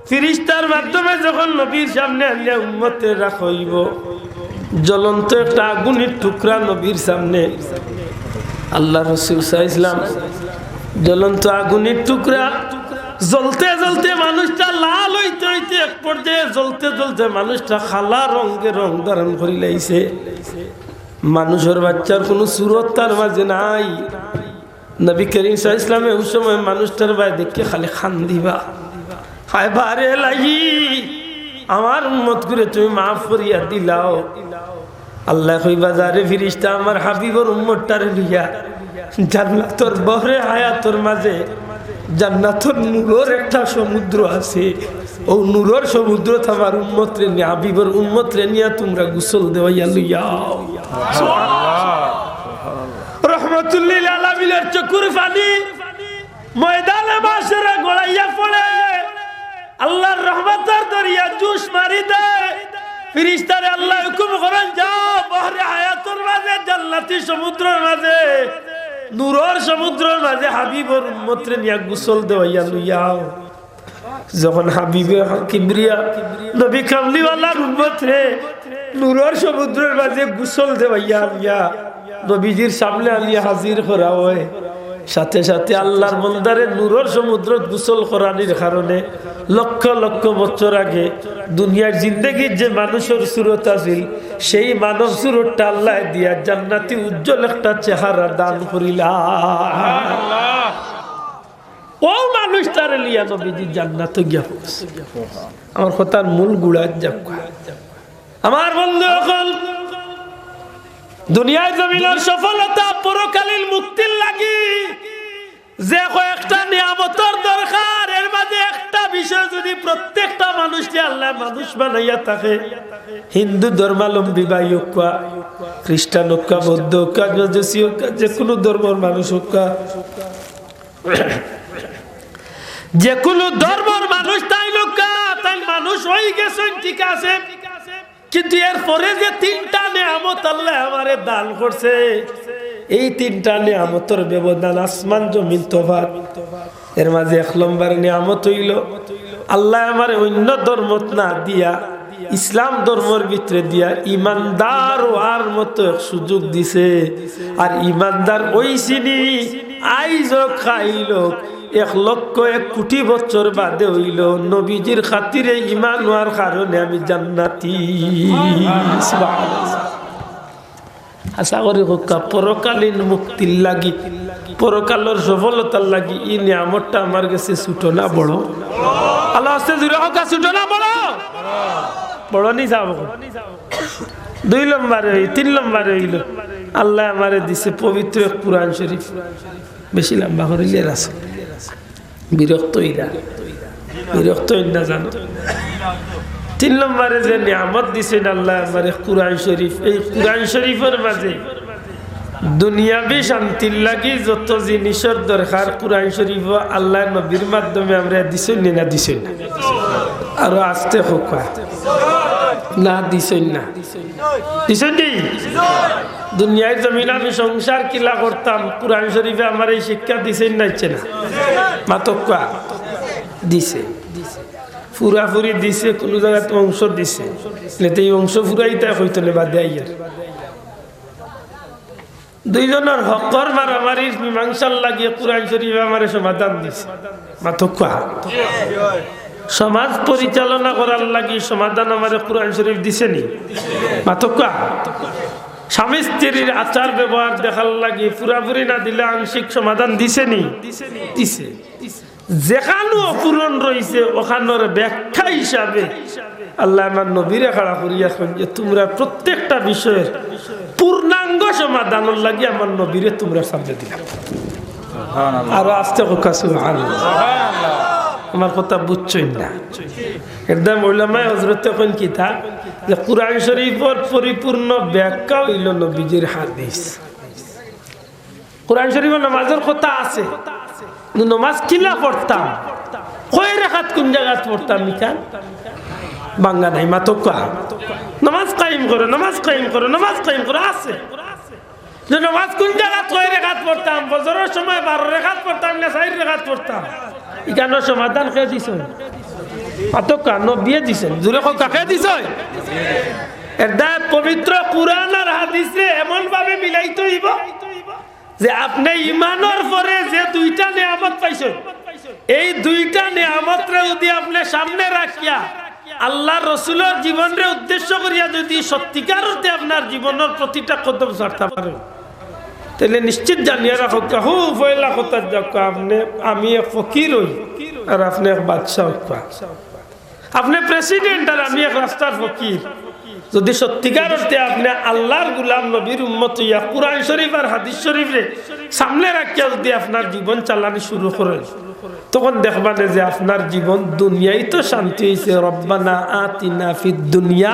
ফেরেশতার মাধ্যমে যখন নবীর সামনে আনিয়া উম্মতে রাখইব, জ্বলন্ত একটা আগুনের টুকরা নবীর সামনে আল্লাহ রাসূল সাল্লাল্লাহু আলাইহি ওয়াসাল্লাম জ্বলন্ত আগুনের টুকরা জ্বলতে জ্বলতে মানুষটা লাল হইতে হইতে এক পর্যায়ে জ্বলতে জ্বলতে মানুষটা খালা রঙে রং ধারণ করে লাইছে। মানুষের বাচ্চার কোনো সুরত তার মাঝে নাই। নবী করিম সাল্লাল্লাহু আলাইহি ওয়াসাল্লাম ওই সময় মানুষটার ভাই দেখে খালি খান দিবা, হায় বারে লাগি আমার উম্মত করে তুমি মাফ করিয়া দিলাও। আল্লাহ কইবা যারে ফেরেশতা আমার হাবিবর উম্মতটারে লিয়া জান্নাতের বহরে হায়াতের মাঝে জান্নাতের নূরের একটা সমুদ্র আছে, ও নূরের সমুদ্র আমার উম্মত রে নিয়া হাবিবর উম্মত রে নিয়া তোমরা গোসল দেওয়াইয়া লইয়াও। রহমাতুল লিল আলামিনের চকুর পানি ময়দানে মাশরে গড়াইয়া পড়ে, আল্লাহর রহমতের দরিয়া জুস মারি দেয়। ফেরেশতারে আল্লাহ হুকুম করেন যাও বহরে হায়াতের মাঝে জান্নাতি সমুদ্রের মাঝে নূরের সমুদ্রের মাঝে হাবিবর উম্মতরে নিয়া গোসল দেওয়াইয়া লইয়াও। যখন হাবিবে কিবরিয়া নবী কামলিওয়ালার উম্মতরে নূরের সমুদ্রের মাঝে গোসল দেওয়াইয়া আনিয়া নবীজির সামনে আনিয়া হাজির করা হয়, সাথে সাথে আল্লাহর বান্দারে নূরের সমুদ্র গোসল করানির কারণে লক্ষ লক্ষ বছর আগে দুনিয়ার জিন্দেগির যে মানুষের সুরত আছিল সেই মানব সুরতটা আল্লাহ দিয়া জান্নাতি উজ্জ্বল একটা চেহারা দান করিলা। ও মানুষটারে লিয়া নবীজি জান্নাতে গিয়া পৌঁছে। আমার কথার মূল গুড়া যাক আমার বন্ধু, এখন দুনিয়ার জমিনের সফলতা পরকালীন মুক্তির লাগি যে কয়েকটা নিয়ামতের দরকার, এর মাঝে একটা বিষয় যদি প্রত্যেকটা মানুষকে আল্লাহ মানুষ বানাইয়া থাকে, হিন্দু ধর্মাবলম্বী বা হোক, খ্রিস্টান হোক, বৌদ্ধ হোক, মজুসি হোক, যে কোনো ধর্মের মানুষ হোক, যে কোনো ধর্মের মানুষ তাই লোক তাই মানুষ হয়ে গেছে ঠিক আছে, কিন্তু এরপরে যে তিনটা নিয়ামত আল্লাহ আমারে দান করছে, এই তিনটা নিয়ামতের ব্যবধান আসমান জমিন তফাৎ। এর মাঝে এক নম্বর নিয়ামত হইল আল্লাহ আমারে অন্য ধর্ম না দিয়া ইসলাম ধর্মের ভিতরে দিয়া ইমানদার হওয়ার মতো সুযোগ দিছে। আর ইমানদার ওই চিনি আইজ খাইল 1,01,00,000 বছর বাদে হইল নবীজির খাতিরে ইমান হওয়ার কারণে আমি জান্নাতি। আশা করি হোকা পরকালীন মুক্তির লাগি পরকালের সফলতার লাগি এই নিয়ামতটা আমার কাছে ছোট না বড়? আল্লাহ আস্তে জুড়ে হোকা ছোট না বড়? বড় নি যাব। 2 নম্বরে 3 নম্বরে হইল আল্লাহ আমারে দিছে পবিত্র কুরআন শরীফ। বেশি লম্বা করিলে রাসূল বিরক্ত না জানো। 3 নম্বরে যে নিয়ামত দিছেন আল্লাহ আমারে কুরআন শরীফ। এই কুরআন শরীফের মাঝে দুনিয়াবি শান্তির লাগি যত জিনিসের দরকার কুরআন শরীফ আল্লাহ নবীর মাধ্যমে আমরা দিছেন না দিছেন না? আর আস্তে হোক না দিছেন না দিছেন নি? দুনিয়ার জমিন আমি সংসার কিলা করতাম, কুরআন শরীফে আমার এই শিক্ষা দিছেন না ইচ্ছে না? মাতকা দিছে, পুরাপুরি দিছে, কোনো জায়গায় অংশ দিছে, এই অংশ পুরাইতে হইতো না বাদ দিয়ে 2 জনের হকর মারামারির মীমাংসার লাগিয়ে কুরআন শরীফ আমার সমাধান দিছে। মাতকা সমাজ পরিচালনা করার লাগি সমাধান আমার কুরআন শরীফ দিছে নি? মাতকা স্বামী স্ত্রীর আচার ব্যবহার দেখার লাগি পুরাপুরি না দিলে আংশিক সমাধান দিছে নি? দিছে। যেখানে অপূরণ রয়েছে ওখানের ব্যাখ্যা হিসাবে আল্লাহ আমার নবীরে খাড়া করিয়া যে তোমরা প্রত্যেকটা বিষয়ের পূর্ণাঙ্গ সমাধানের লাগি আমার নবীরে তোমরা সামনে দিলাম। আরো আস্তে হোকা সুবহানাল্লাহ। আমার কথা বুঝছই না একদম। ওলামায়ে হযরত কোন কিতাব যে কুরআন শরীফের পরিপূর্ণ ব্যাখ্যা হইল নবীজির হাদিস। কোরআন শরীফে নামাজের কথা আছে, নামাজ কিলা পড়তাম, কয় রাকাত কোন জায়গাত পড়তাম মিকান বাঙ্গা নাই মাতকা। নামাজ কায়েম করো, নামাজ কায়েম করো, নামাজ কায়েম করো আছে। যে নামাজ কোন জায়গাত কয় রাকাত পড়তাম, ফজরের সময় 12 রাকাত পড়তাম না 4 রাকাত পড়তাম, ইকানোর সমাধান খেয়ে দিছ মাতকা নবিয়ে দিছেন। জোরে কাকে দিছ? এটা পবিত্র কুরআন আর হাদিসে এমন ভাবে মিলাইতে হইব যে আপনি ইমানের পরে যে দুইটা নিয়ামত পাইছেন, এই দুইটা নিয়ামতরে যদি আপনি সামনে রাখিয়া আল্লাহ রসুলের জীবনের উদ্দেশ্য করিয়া যদি সত্যিকার অর্থে আপনার জীবনের প্রতিটা কদম ছাড়তে পারেন, তাহলে নিশ্চিত জানিয়ে রাখো কাহু পয়লা কথা যাক আপনি, আমি এক ফকির হই আর আপনি এক বাদশাহ, আপনি প্রেসিডেন্ট আর আমি এক রাস্তার ফকির। যদি সত্যিকার অর্থে আপনি আল্লাহর গুলাম নবীর উম্মত হইয়া কুরআন শরীফ আর হাদিস শরীফে সামনে রাখিয়া যদি আপনার জীবন চালানি শুরু করেন, তখন দেখবেন যে আপনার জীবন দুনিয়ায় তো শান্তি হয়েছে। রব্বানা আতিনা ফিদ দুনিয়া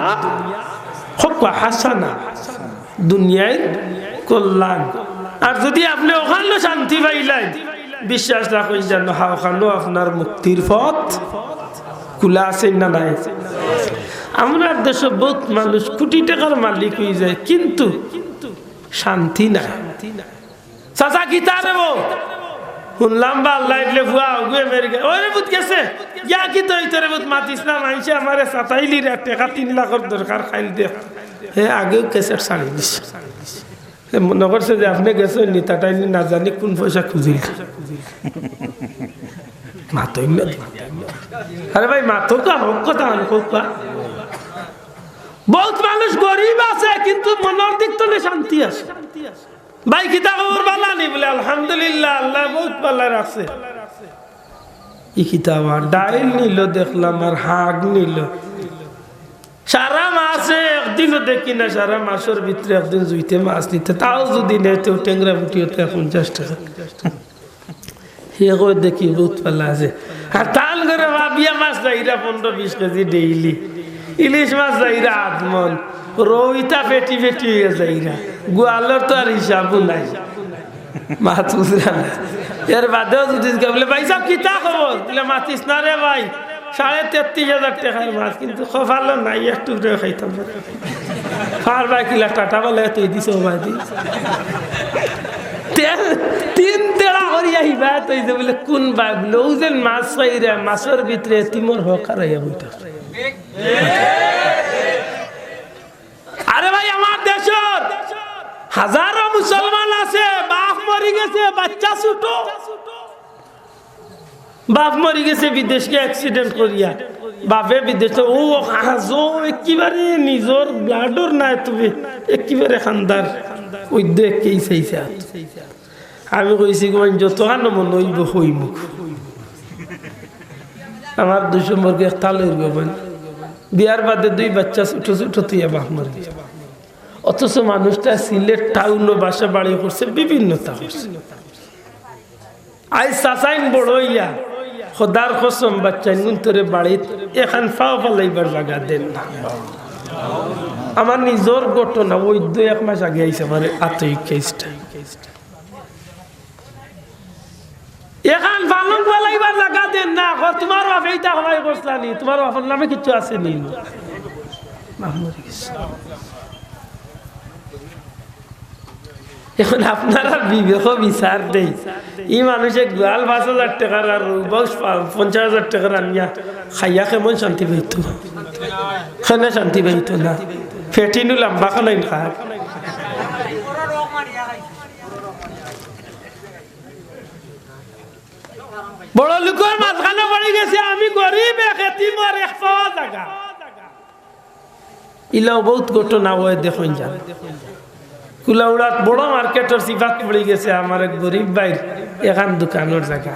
হাসানা, দুনিয়ায় কল্যাণ। আর যদি আপনি ওখানে শান্তি পাইলেন, বিশ্বাস রাখুন যেন ওখানেও আপনার মুক্তির পথ খোলা আছে না নাই। আমরা দেশে বহুত মানুষ কোটি টাকার মালিক হয়ে যায়, কিন্তু শান্তি নাই। চাচা গীতা দেব শুনলাম বা আল্লাহ ইটলে ভুয়া গুয়ে মেরে গেছে, ওরে বুত গেছে ইয়া কি তো ইতরে বুত মাতিস না মাইছে আমারে সাতাইলি রে টাকা 3 লাখের দরকার খাইল দে। হে আগেও কেসেট ছাড়ি দিছে, মনে করছে যে আপনি গেছে নিতাটাই না জানি কোন পয়সা খুঁজিল মাতই না। আরে ভাই মাতো কা হোক কথা হোকা। বহুত মানুষ গরিব আছে কিন্তু মনের দিক তো শান্তি আছে। ভাই কিতা খবর ভালো নি বলে আলহামদুলিল্লাহ আল্লাহ বহুত ভালো রাখছে। ই কিতাব ডাইল নিল দেখলাম আর হাগ নিল, সারা মাসে একদিনও দেখি না, সারা মাসের ভিতরে একদিন জুইতে মাছ নিতে, তাও যদি নেই তো টেংরা মুটি হতে 50 টাকা দেখি বহুত ভালো আছে। আর তাল করে ভাবিয়া মাছ যাইরা 15-20 কেজি ডেইলি, ইলিশ মাছ যাইরা আধমন, রইতা পেটি পেটি হয়ে যাইরা, গোয়ালের তো আর হিসাবও নাই মাছ বুঝরা না। এর বাদেও যদি বলে ভাই সব কিতা খবর বলে মাতিস না রে ভাই, 33,500 টাকার মাছ, কিন্তু ভালো নাই একটু খাইতাম ফার ভাই কিলা টাটা বলে তুই দিস ভাই দি 3 তেড়া করিয়া হিবা তুই যে বলে কোন ভাই বলে ও যে মাছ খাইরা মাছের ভিতরে তিমর হকার আইয়া বইটা। আরে ভাই আমার দেশের হাজারো মুসলমান আছে, বাপ মরি গেছে, বাচ্চা ছোট, বাপ মরি গেছে বিদেশকে অ্যাক্সিডেন্ট করিয়া, বাপে বিদেশে ও হাজো একেবারে নিজের ব্লাডর নাই, তুমি একেবারে খান্দার ওই দেখেই চাইছে। আমি কইছি যত খানো মন হইব হইমুখ আমার 200 নম্বরকে একটা লইব, বিয়ার বাদে 2 বাচ্চা ছোট ছোট তুইয়া বাপ মরি গেছে। অথচ মানুষটা সিলেট টাউন বাসা বাড়ি করছে, বিভিন্নতা করছে। আই চাচাইন বড় হইয়া খোদার কসম বাচ্চাইন তোরে বাড়িত এখান ফাও ফালাইবার জায়গা দেন না। আমার নিজের ঘটনা ওই 2-1 মাস আগে আইসে আমার আতই কেসটা, এখান ফালং ফালাইবার জায়গা দেন না। তোমার বাপ এইটা হলাই করছলানি, তোমার বাপের নামে কিছু আছে নি? এখন আপনারা বিবেক বিচার দেই, ই মানুষে গোয়াল 5,000 টাকার আর 50,000 টাকার আনিয়া খাইয়া কেমন শান্তি পাইত? খানে শান্তি পাইত না, ফেটিনু লম্বা খানাইন খায়। বড় লোকের মাঝখানে পড়ে গেছে, আমি গরিব এতিমর এক পাওয়া জায়গা। ইলাও বহুত ঘটনা হয় দেখুন যান। কুলাউড়াত বড় মার্কেটের সিফাত পড়ে গেছে, আমার এক গরিব ভাই এখান দোকানের জায়গা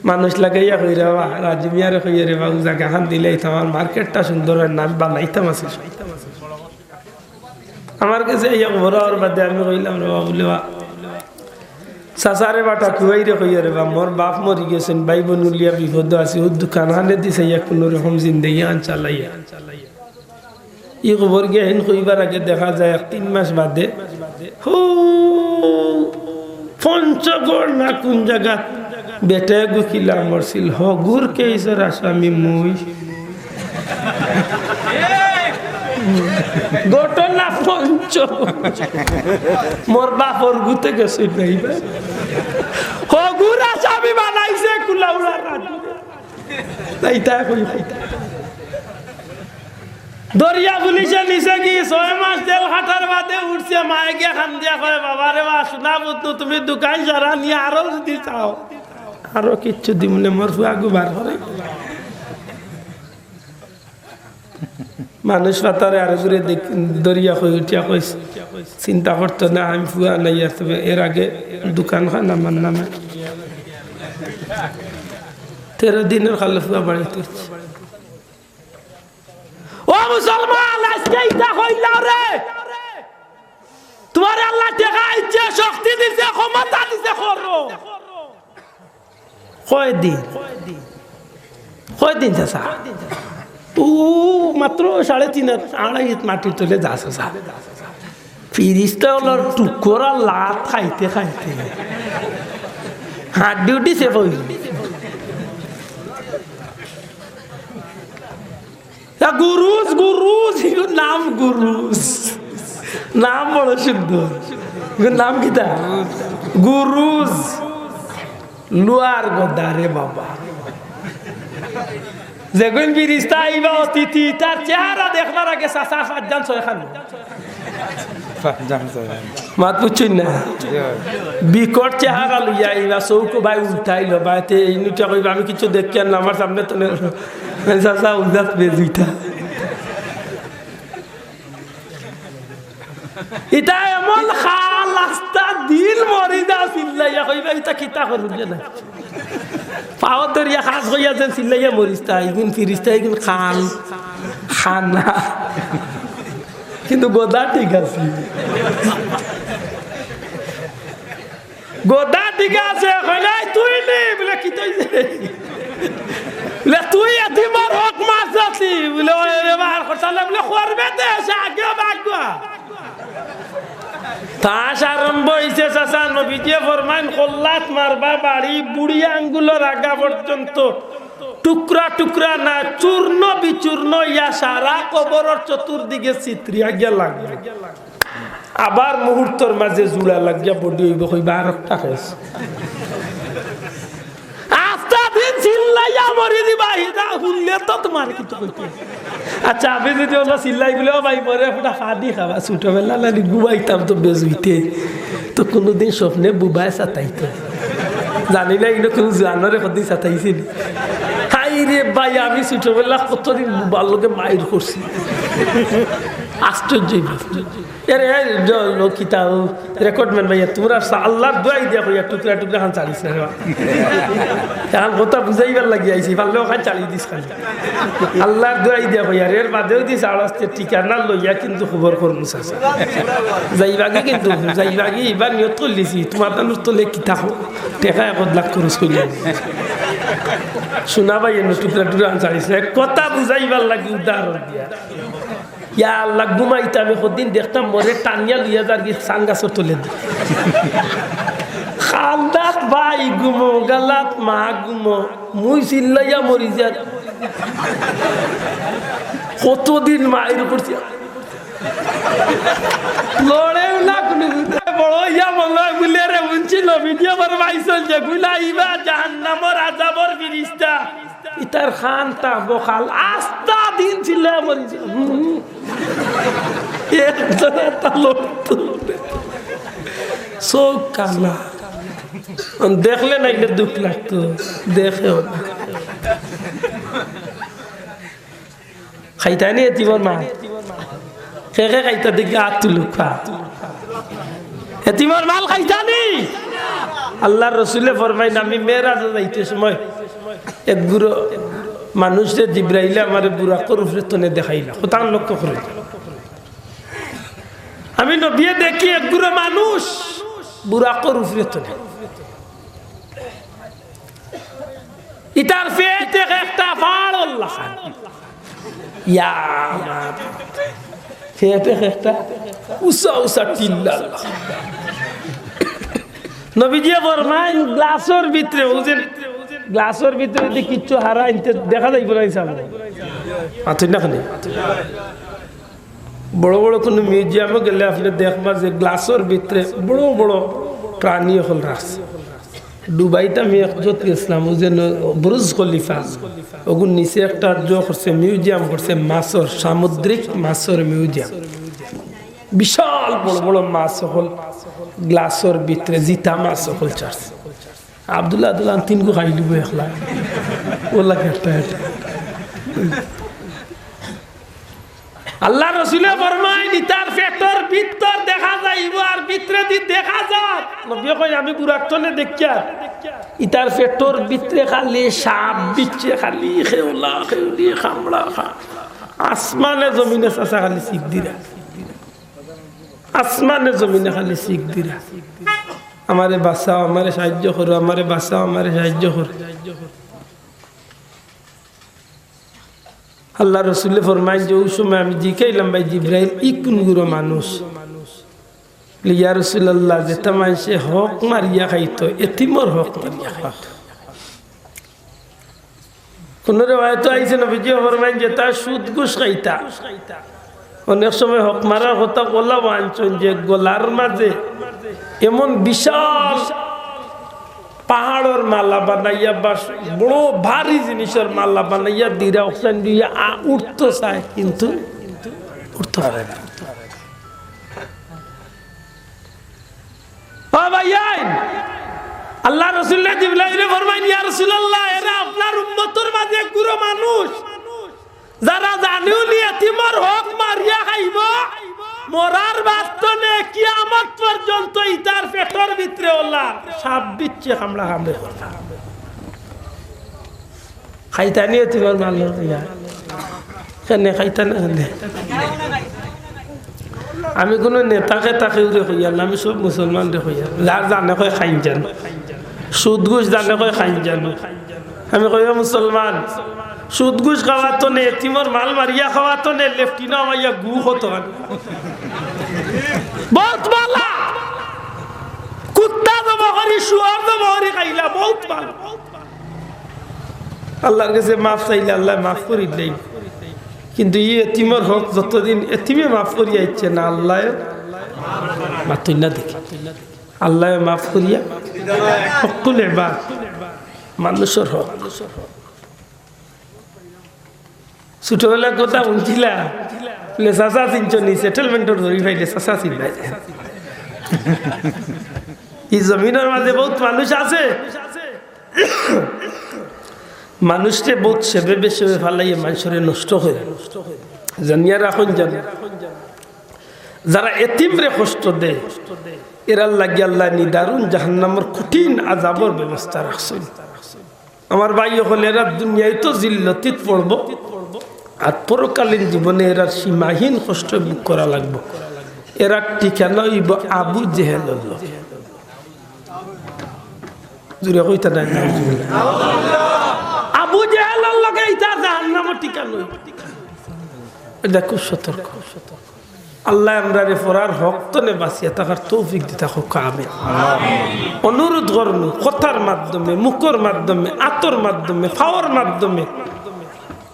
মানুষ লাগাইয়া কই রে বা রাজমিয়ারে কই রে বাবু জায়গা খান দিলেই তো আমার মার্কেটটা সুন্দর নাম বানাইতাম আছে। আমার কাছে ইয়া বড় আর বাদে আমি কইলাম রে বাবু বলে সাসারে বাটা কুয়াই রে কই রে বা মোর বাপ মরি গেছেন, ভাই বোনুলিয়া বিপদ আছে, ও দোকান হানে দিছে ইয়া কোন রকম জিন্দেগি আন চালাইয়া। ই খবর গিয়ে হেন কইবার আগে দেখা যায় 3 মাস বাদে পঞ্চগড় না কোন জায়গা বেটায় গুকিলা মরছিল হগুর কেসের আসামি মুই ঘটনা মোর বাপর গুতে গেছে হগুর আসামি বানাইছে কুলাউড়া দরিয়া পুলিশে নিচে কি 6 মাস তেল খাটার বাদে উঠছে মায়ে গিয়ে খান দিয়া কয় বাবা রে বা শোনা বুদ্ধ তুমি দোকান সারা নিয়ে আরো যদি চাও আরো কিচ্ছু দিমনে মোর ফুয়াগু বার করে মানুষ পাতারে আরো করে দরিয়া কই উঠিয়া কইছে চিন্তা করতো না আমি ফুয়া নাই আসবে এর আগে দোকান খান আমার নামে 13 দিনের খালে ফুয়া বাড়িতে ও মুসলমান আজকে ইটা কইলাও রে তোমার আল্লাহ টাকা ইচ্ছে শক্তি দিছে ক্ষমতা দিছে করো কয়দিন চাচা ও মাত্র 3.5 আড়াই মাটি তুলে যাচ্ছে ফিরিস্তা হলো টুকরা লাত খাইতে খাইতে হাত ডিউটি সে কই গুরুজ গুরুজ নাম গুরুজ নাম বড় সুন্দর নাম কিতা গুরুজ লুয়ার গদারে বাবা যেগুন ফিরিস্তা আইবা অতিথি তার চেহারা দেখবার আগে চাচা 5 জন 6 খান মাত বুঝছেন না বিকট চেহারা লইয়া আইবা চৌকো ভাই উল্টাইল বাইতে এই নুটা কইবা আমি কিছু দেখি না আমার সামনে তো চাচা উল্টাত বেজুইতা এটা এমন খাল রাস্তা দিল মরি যা চিল্লাইয়া কইবা এটা কিতা করবে না পাও দরিয়া খাস হইয়া যেন চিল্লাইয়া মরিস্তা ইগুন ফিরিস্তা ইগুন খাল খানা কিন্তু গোদা ঠিক আছে গোদা ঠিক আছে কইলাই তুই নি বলে কি তইছে বলে তুই এতিমার হক মাছ আছি বলে ওরে বার করছালে বলে করবে দে আগে বাগবা তাস আরম্ভ হয়েছে চাচা নবীজি ফরমান কল্লাত মারবা বাড়ি বুড়ি আঙ্গুলের আগা পর্যন্ত টুকরা টুকরা না চূর্ণ বিচূর্ণ ইয়া সারা কবরের চতুর্দিকে চিত্রিয়া গিয়া লাগবে আবার মুহূর্তের মাঝে জুড়া লাগিয়া বডি হইব কইবা আর একটা খাইছে আস্তা দিন চিল্লাইয়া মরি দিবা হিদা হুললে তো তোমার কিছু কইতে আচ্ছা আমি যদি ওলা চিল্লাই বলে ভাই পরে ফুটা ফাদি খাবা ছোটবেলা লাগি বুবাইতাম তো বেজুইতে তো কোনোদিন স্বপ্নে বুবাই সাতাইতো জানি না এগুলো কোনো জানরে কদিন সাতাইছিল হাই রে ভাই আমি ছোটবেলা কতদিন বুবার লোকে মাইর করছি আশ্চর্য কিতা রেকর্ডম্যান ভাইয়া তোমরা আল্লাহর দোয়াই দিয়া কইয়া টুকরা টুকরা খান চালিস না এখন কথা বুঝাইবার লাগি আইছি পারলেও খান চালিয়ে দিস খালি আল্লাহর দোয়াই দিয়া কইয়া এর বাদেও দিস আড়াস্তে ঠিকানা লইয়া কিন্তু খবর করবো চাষা যাইবাগে কিন্তু যাইবাগে এবার নিয়ত করলিছি তোমার তানুর তোলে কিতা টেকা 1 লাখ খরচ করিয়া শোনা ভাই টুকরা টুকরা খান চালিস না কথা বুঝাইবার লাগি উদাহরণ দিয়া ইয়া আল্লাহ ঘুমাইতে আমি কদিন দেখতাম মরে টানিয়া লইয়া যার কি সাঙ্গাসর তুলে দি খান্দাত ভাই ঘুমো গালাত মা ঘুমো মুই চিল্লাইয়া মরি যা কতদিন মায়ের করছি লড়েও না কোনো বড় ইয়া মনে বুলে রে বুঝছিল ভিডিও বার বাইসল যে গুলাইবা জাহান্নামের আযাবর ফিরিস্তা ইতার খান তা বখাল আস্তা দিন ছিল মরি চোখ কান্না দেখলে না এটা দুঃখ লাগতো দেখেও না খাইতা নি এতিমর মা খে খাইতা দেখি হাত তুলুক খা এতিমর মাল খাইতা নি আল্লাহর রসুলে ফরমাইন আমি মেরাজে যাইতে সময় এক বুড়ো মানুষের জিব্রাইলে আমার বুড়া করুফরে তনে দেখাইলা কোথাও লক্ষ্য করে আমি নবিয়ে দেখি এক বুড়ো মানুষ বুড়া করুফরে তনে ইটার পেটে একটা ফাড় আল্লাহ ইয়া পেটে একটা উসা উসা টিল্লা নবীজি ফরমায় গ্লাসের ভিতরে ওজেন গ্লাসের ভিতরে যদি কিচ্ছু হারা আনতে দেখা যাইব না হিসাব আতুই না খানে বড় বড় কোনো মিউজিয়ামে গেলে আপনি দেখবা যে গ্লাসের ভিতরে বড় বড় প্রাণী হল রাখছে দুবাইতে আমি একজত গেছিলাম ও যেন বুরুজ খলিফা ওগুন নিচে একটা করছে মিউজিয়াম করছে মাছের সামুদ্রিক মাছের মিউজিয়াম বিশাল বড় বড় মাছ হল গ্লাসের ভিতরে জিতা মাছ হল চার্চ আব্দুল্লাহ আব্দুল্লাহ তিন গো খাই দিব একলা ওলা একটা আল্লাহ রসুলে ফরমায় তার পেটের ভিতর দেখা যাইব আর ভিতরে দি দেখা যায় নবী কই আমি বুরাক্তনে দেখিয়া ইতার পেটের ভিতরে খালি সাপ বিচ্ছে খালি খেওলা খেউলি খামড়া খা আসমানে জমিনে চাচা খালি শিখ দিরা আসমানে জমিনে খালি শিখ দিরা আমারে বাঁচাও আমারে সাহায্য করো আমারে বাঁচাও আমারে সাহায্য করো আল্লাহ রসুল্লে ফরমাইন যে ওই সময় আমি জিজ্ঞাইলাম ভাই জিব্রাইল ই কোন গুরো মানুষ ইয়া রাসূলুল্লাহ যেটা মানুষে হক মারিয়া খাইতো এতিমর হক মারিয়া খাইতো কোন রেওয়ায়তে আইছে নবীজি ফরমাইন যে তা সুদ ঘুষ খাইতা অনেক সময় হক মারার কথা বলা বাঞ্ছন যে গলার মাঝে এমন বিশাল পাহাড়ের মালা বানাইয়া বা বড় ভারী জিনিসের মালা বানাইয়া দিরা অক্সান দিয়া উঠতে চায় কিন্তু উঠতে পারে না আল্লাহ রাসূলুল্লাহ জিবরাইল ফরমায় ইয়া রাসূলুল্লাহ এরা আপনার উম্মতের মাঝে গুরু মানুষ যারা জানিও নি এতিমের হক মারিয়া খাইব মরার বাস্তনে কিয়ামত পর্যন্ত ইতার পেটের ভিতরে ওলা সাপ বিচ্ছে কামড়া কামড়ে করতা খাইতা নিয়ে তোমার মাল ইয়া কেন খাইতা না আমি কোনো নেতাকে তাকে উড়ে হইয়া না আমি সব মুসলমান রে হইয়া যার জানে কয় খাইন জান সুদ ঘুষ জানে কয় খাইন জান আমি কই মুসলমান সুদ ঘুষ খাওয়াতো নে এতিমের মাল মারিয়া খাওয়াতো নে লেফটিনো আমাইয়া গু হতো বহুত ভালো কুত্তা তো বহরি শুয়ার তো বহরি খাইলা বহুত ভালো আল্লাহর কাছে মাফ চাইলে আল্লাহ মাফ করে দেয় কিন্তু এই এতিমের হক যতদিন এতিমে মাফ করিয়া ইচ্ছে না আল্লাহ মাতুই না দেখি আল্লাহ মাফ করিয়া হকুল এবার মানুষের হক ছোটবেলার কথা শুনছিলা চাচা চিনছনি সেটেলমেন্টর ধরি পাইলে চাচা চিনবাই এই জমিনের মাঝে বহুত মানুষ আছে মানুষকে বহুত সেবে বেসেবে ফালাইয়ে মানুষের নষ্ট হয়ে জানিয়া রাখুন জানি যারা এতিমরে কষ্ট দেয় এরার লাগি আল্লাহ নিদারুন জাহান্নামের কঠিন আযাবের ব্যবস্থা রাখছেন আমার ভাই হলে এরা দুনিয়ায় তো জিল্লতিত পড়বো আর পরকালীন জীবনে এরা সীমাহীন কষ্ট ভোগ করা লাগবে এরা ঠিকানা হইব আবু জেহেল জুড়ে কইতা নাই আবু জেহেলের লগে ইতা জাহান্নামের ঠিকানা এটা খুব সতর্ক আল্লাহ আমরা রে ফরার হক তো নে বাঁচিয়া থাকার তৌফিক দিতা হোক আমিন অনুরোধ করুন কথার মাধ্যমে মুখের মাধ্যমে আতর মাধ্যমে ফাওয়ার মাধ্যমে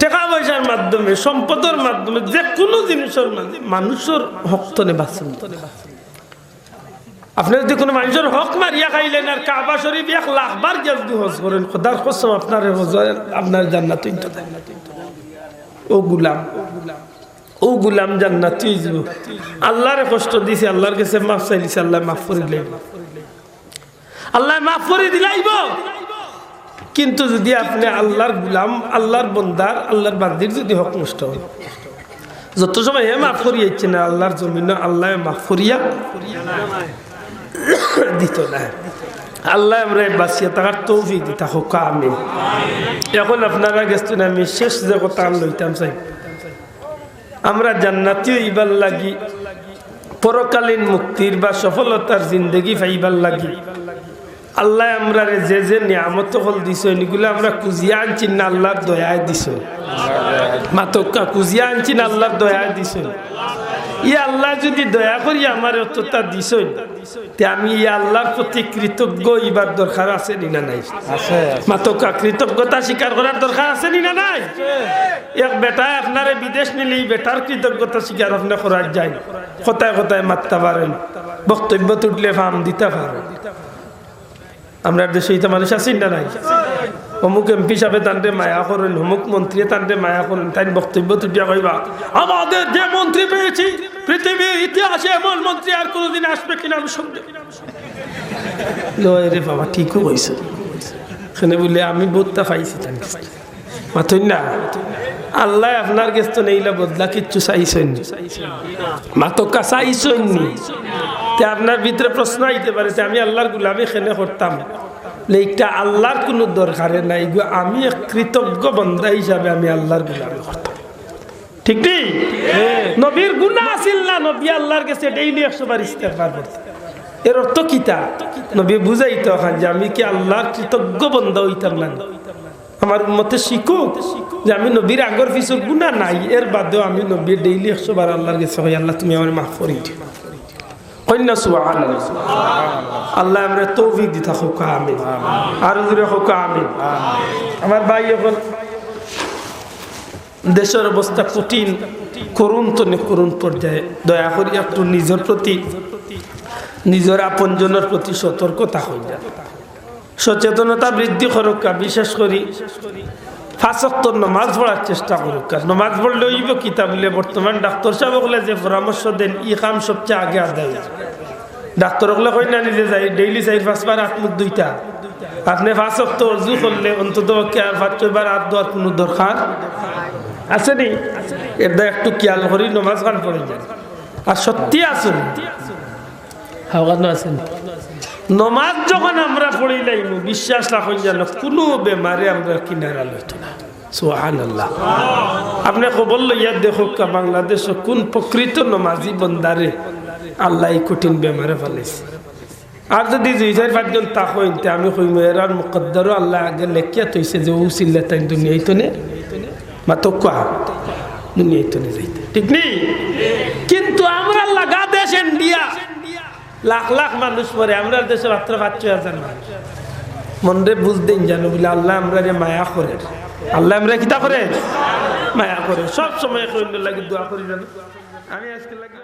টাকা পয়সার মাধ্যমে সম্পদের মাধ্যমে যে কোনো জিনিসের মানুষের হক তো নে বাঁচুন আপনি যদি কোনো মানুষের হক মারিয়া খাইলেন আর কাবা শরীফ 1 লাখ বার যদি হজ করেন খোদার কসম আপনার হজ আপনার জান্নাত ও গুলাম জান্নাত আল্লাহরে কষ্ট দিছে আল্লাহর কাছে মাফ চাইলিছে আল্লাহ মাফ করে দিলেন আল্লাহ মাফ করে দিলাইব কিন্তু যদি আপনি আল্লাহর গুলাম আল্লাহর বন্দার আল্লাহর বান্দির যদি হক নষ্ট হয় যত সময় মাফ করিয়েছে না আল্লাহর জমিন আল্লাহ মাফ করিয়া দিত না আল্লাহ আমরা বাঁচিয়ে থাকার তৌফিক দিতা হোক আমিন এখন আপনারা গেছেন আমি শেষ যে কথা লইতাম চাই আমরা জান্নাতীয় ইবার লাগি পরকালীন মুক্তির বা সফলতার জিন্দগি পাইবার লাগি আল্লাহ আমরা যে যে নিয়ামত হল দিছ এগুলো আমরা কুজিয়া আনছি না আল্লাহর দয়ায় দিছ মাতকা কুজিয়া আনছি না আল্লাহর দয়ায় দিছ ই আল্লাহ যদি দয়া করি আমার অতটা দিছই তে আমি ই আল্লাহর প্রতি কৃতজ্ঞ ইবার দরকার আছে না নাই? আছে মাতকা কৃতজ্ঞতা স্বীকার করার দরকার আছে না নাই? এক বেটা আপনারে বিদেশ নিলেই বেটার কৃতজ্ঞতা স্বীকার আপনি করার যায়, কথায় কথায় মারতে পারেন, বক্তব্য তুললে ফার্ম দিতে পারেন। আমরা দেশে এইটা মানুষ আছি না নাই? অমুক এমপি সাহেব তান্ডে মায়া করেন, অমুক মন্ত্রী তান্ডে মায়া করেন, তাই বক্তব্য তুলিয়া কইবা আমাদের যে মন্ত্রী পেয়েছি পৃথিবীর ইতিহাসে এমন মন্ত্রী আর কোনোদিন আসবে কিনা আমি সন্দেহ। রে বাবা ঠিকও হয়েছে, এখানে বলে আমি বোধটা পাইছি তার মাথুন না। আল্লাহ আপনার কাছে তো নেইলা বদলা কিচ্ছু চাইছেন, মাতকা চাইছেননি। আপনার ভিতরে প্রশ্ন আইতে পারে যে আমি আল্লাহর গুলামি খেনে করতাম, এইটা আল্লাহর কোনো দরকারে নাই গো, আমি এক কৃতজ্ঞ বান্দা হিসাবে আমি আল্লাহর গুলামি করতাম। ঠিক নেই? নবীর গুনাহ আছিল না, নবী আল্লাহর কাছে ডেইলি 100 বার ইস্তেগফার করতেন। এর অর্থ কিতা? নবী বুঝাইতো যে আমি কি আল্লাহর কৃতজ্ঞ বান্দা হইতাম না? আমার উম্মতে শিখুক যে আমি নবীর আগর পিছু গুনাহ নাই, এর বাদেও আমি নবী ডেইলি 100 বার আল্লাহর কাছে কই আল্লাহ তুমি আমার মাফ করে দিও। কন্যা সুবহানাল্লাহ। আল্লাহ আমরা তৌফিক দিতা হোক, আমিন। আর জোরে হোক আমিন। আমার ভাই এখন দেশের অবস্থা কঠিন, করুণ তো করুণ পর্যায়ে। দয়া করি একটু নিজের প্রতি, নিজের আপনজনের প্রতি সতর্কতা হয়ে যায়, সচেতনতা বৃদ্ধি করুক। বিশেষ করে 5 ওয়াক্ত নামাজ পড়ার চেষ্টা করুক। নামাজ পড়লে হইব কিতা বলে বর্তমান ডাক্তার সাহেব বলে যে পরামর্শ দেন ই কাম সবচেয়ে আগে আদায়। ডাক্তার বলে কই না নিজে যাই ডেইলি 4-5 বার হাত মুখ দুইটা। আপনি 5 ওয়াক্ত ওযু করলে অন্তত 5-6 বার হাত ধোয়ার কোনো দরকার আছে নি? এটা একটু খেয়াল করি নামাজ গান পড়ে যায়। আর সত্যি আসুন হাওয়ানো আছেন নমাজ যখন আমরা পড়ি লাইমু বিশ্বাস রাখুন যেন কোনো বেমারে আমরা কিনারা লইতো না। সুবহানাল্লাহ। আপনি খবর লইয়া দেখুক বাংলাদেশ কোন প্রকৃত নমাজি বন্দারে আল্লাহ এই কঠিন বেমারে ফেলেছে। আর যদি 2-4-5 জন তা হইতে আমি কইম এরার মুকদ্দরও আল্লাহ আগে লেখিয়া তৈছে যে ও সিল্লা তাই দুনিয়ায় তো নে মাতকা দুনিয়ায় তো নে যাইতে, ঠিক নেই? কিন্তু আমরা লাগা দেশ ইন্ডিয়া লাখ লাখ মানুষ পরে, আমরা দেশে মাত্র 5-6 মানুষ। মনে বুঝতেন জানো বলে আল্লাহ আমরা মায়া করে, আল্লাহ আমরা কিতা করে মায়া করে। সব সময় লাগে দোয়া করি জানো। আমি আজকে লাগে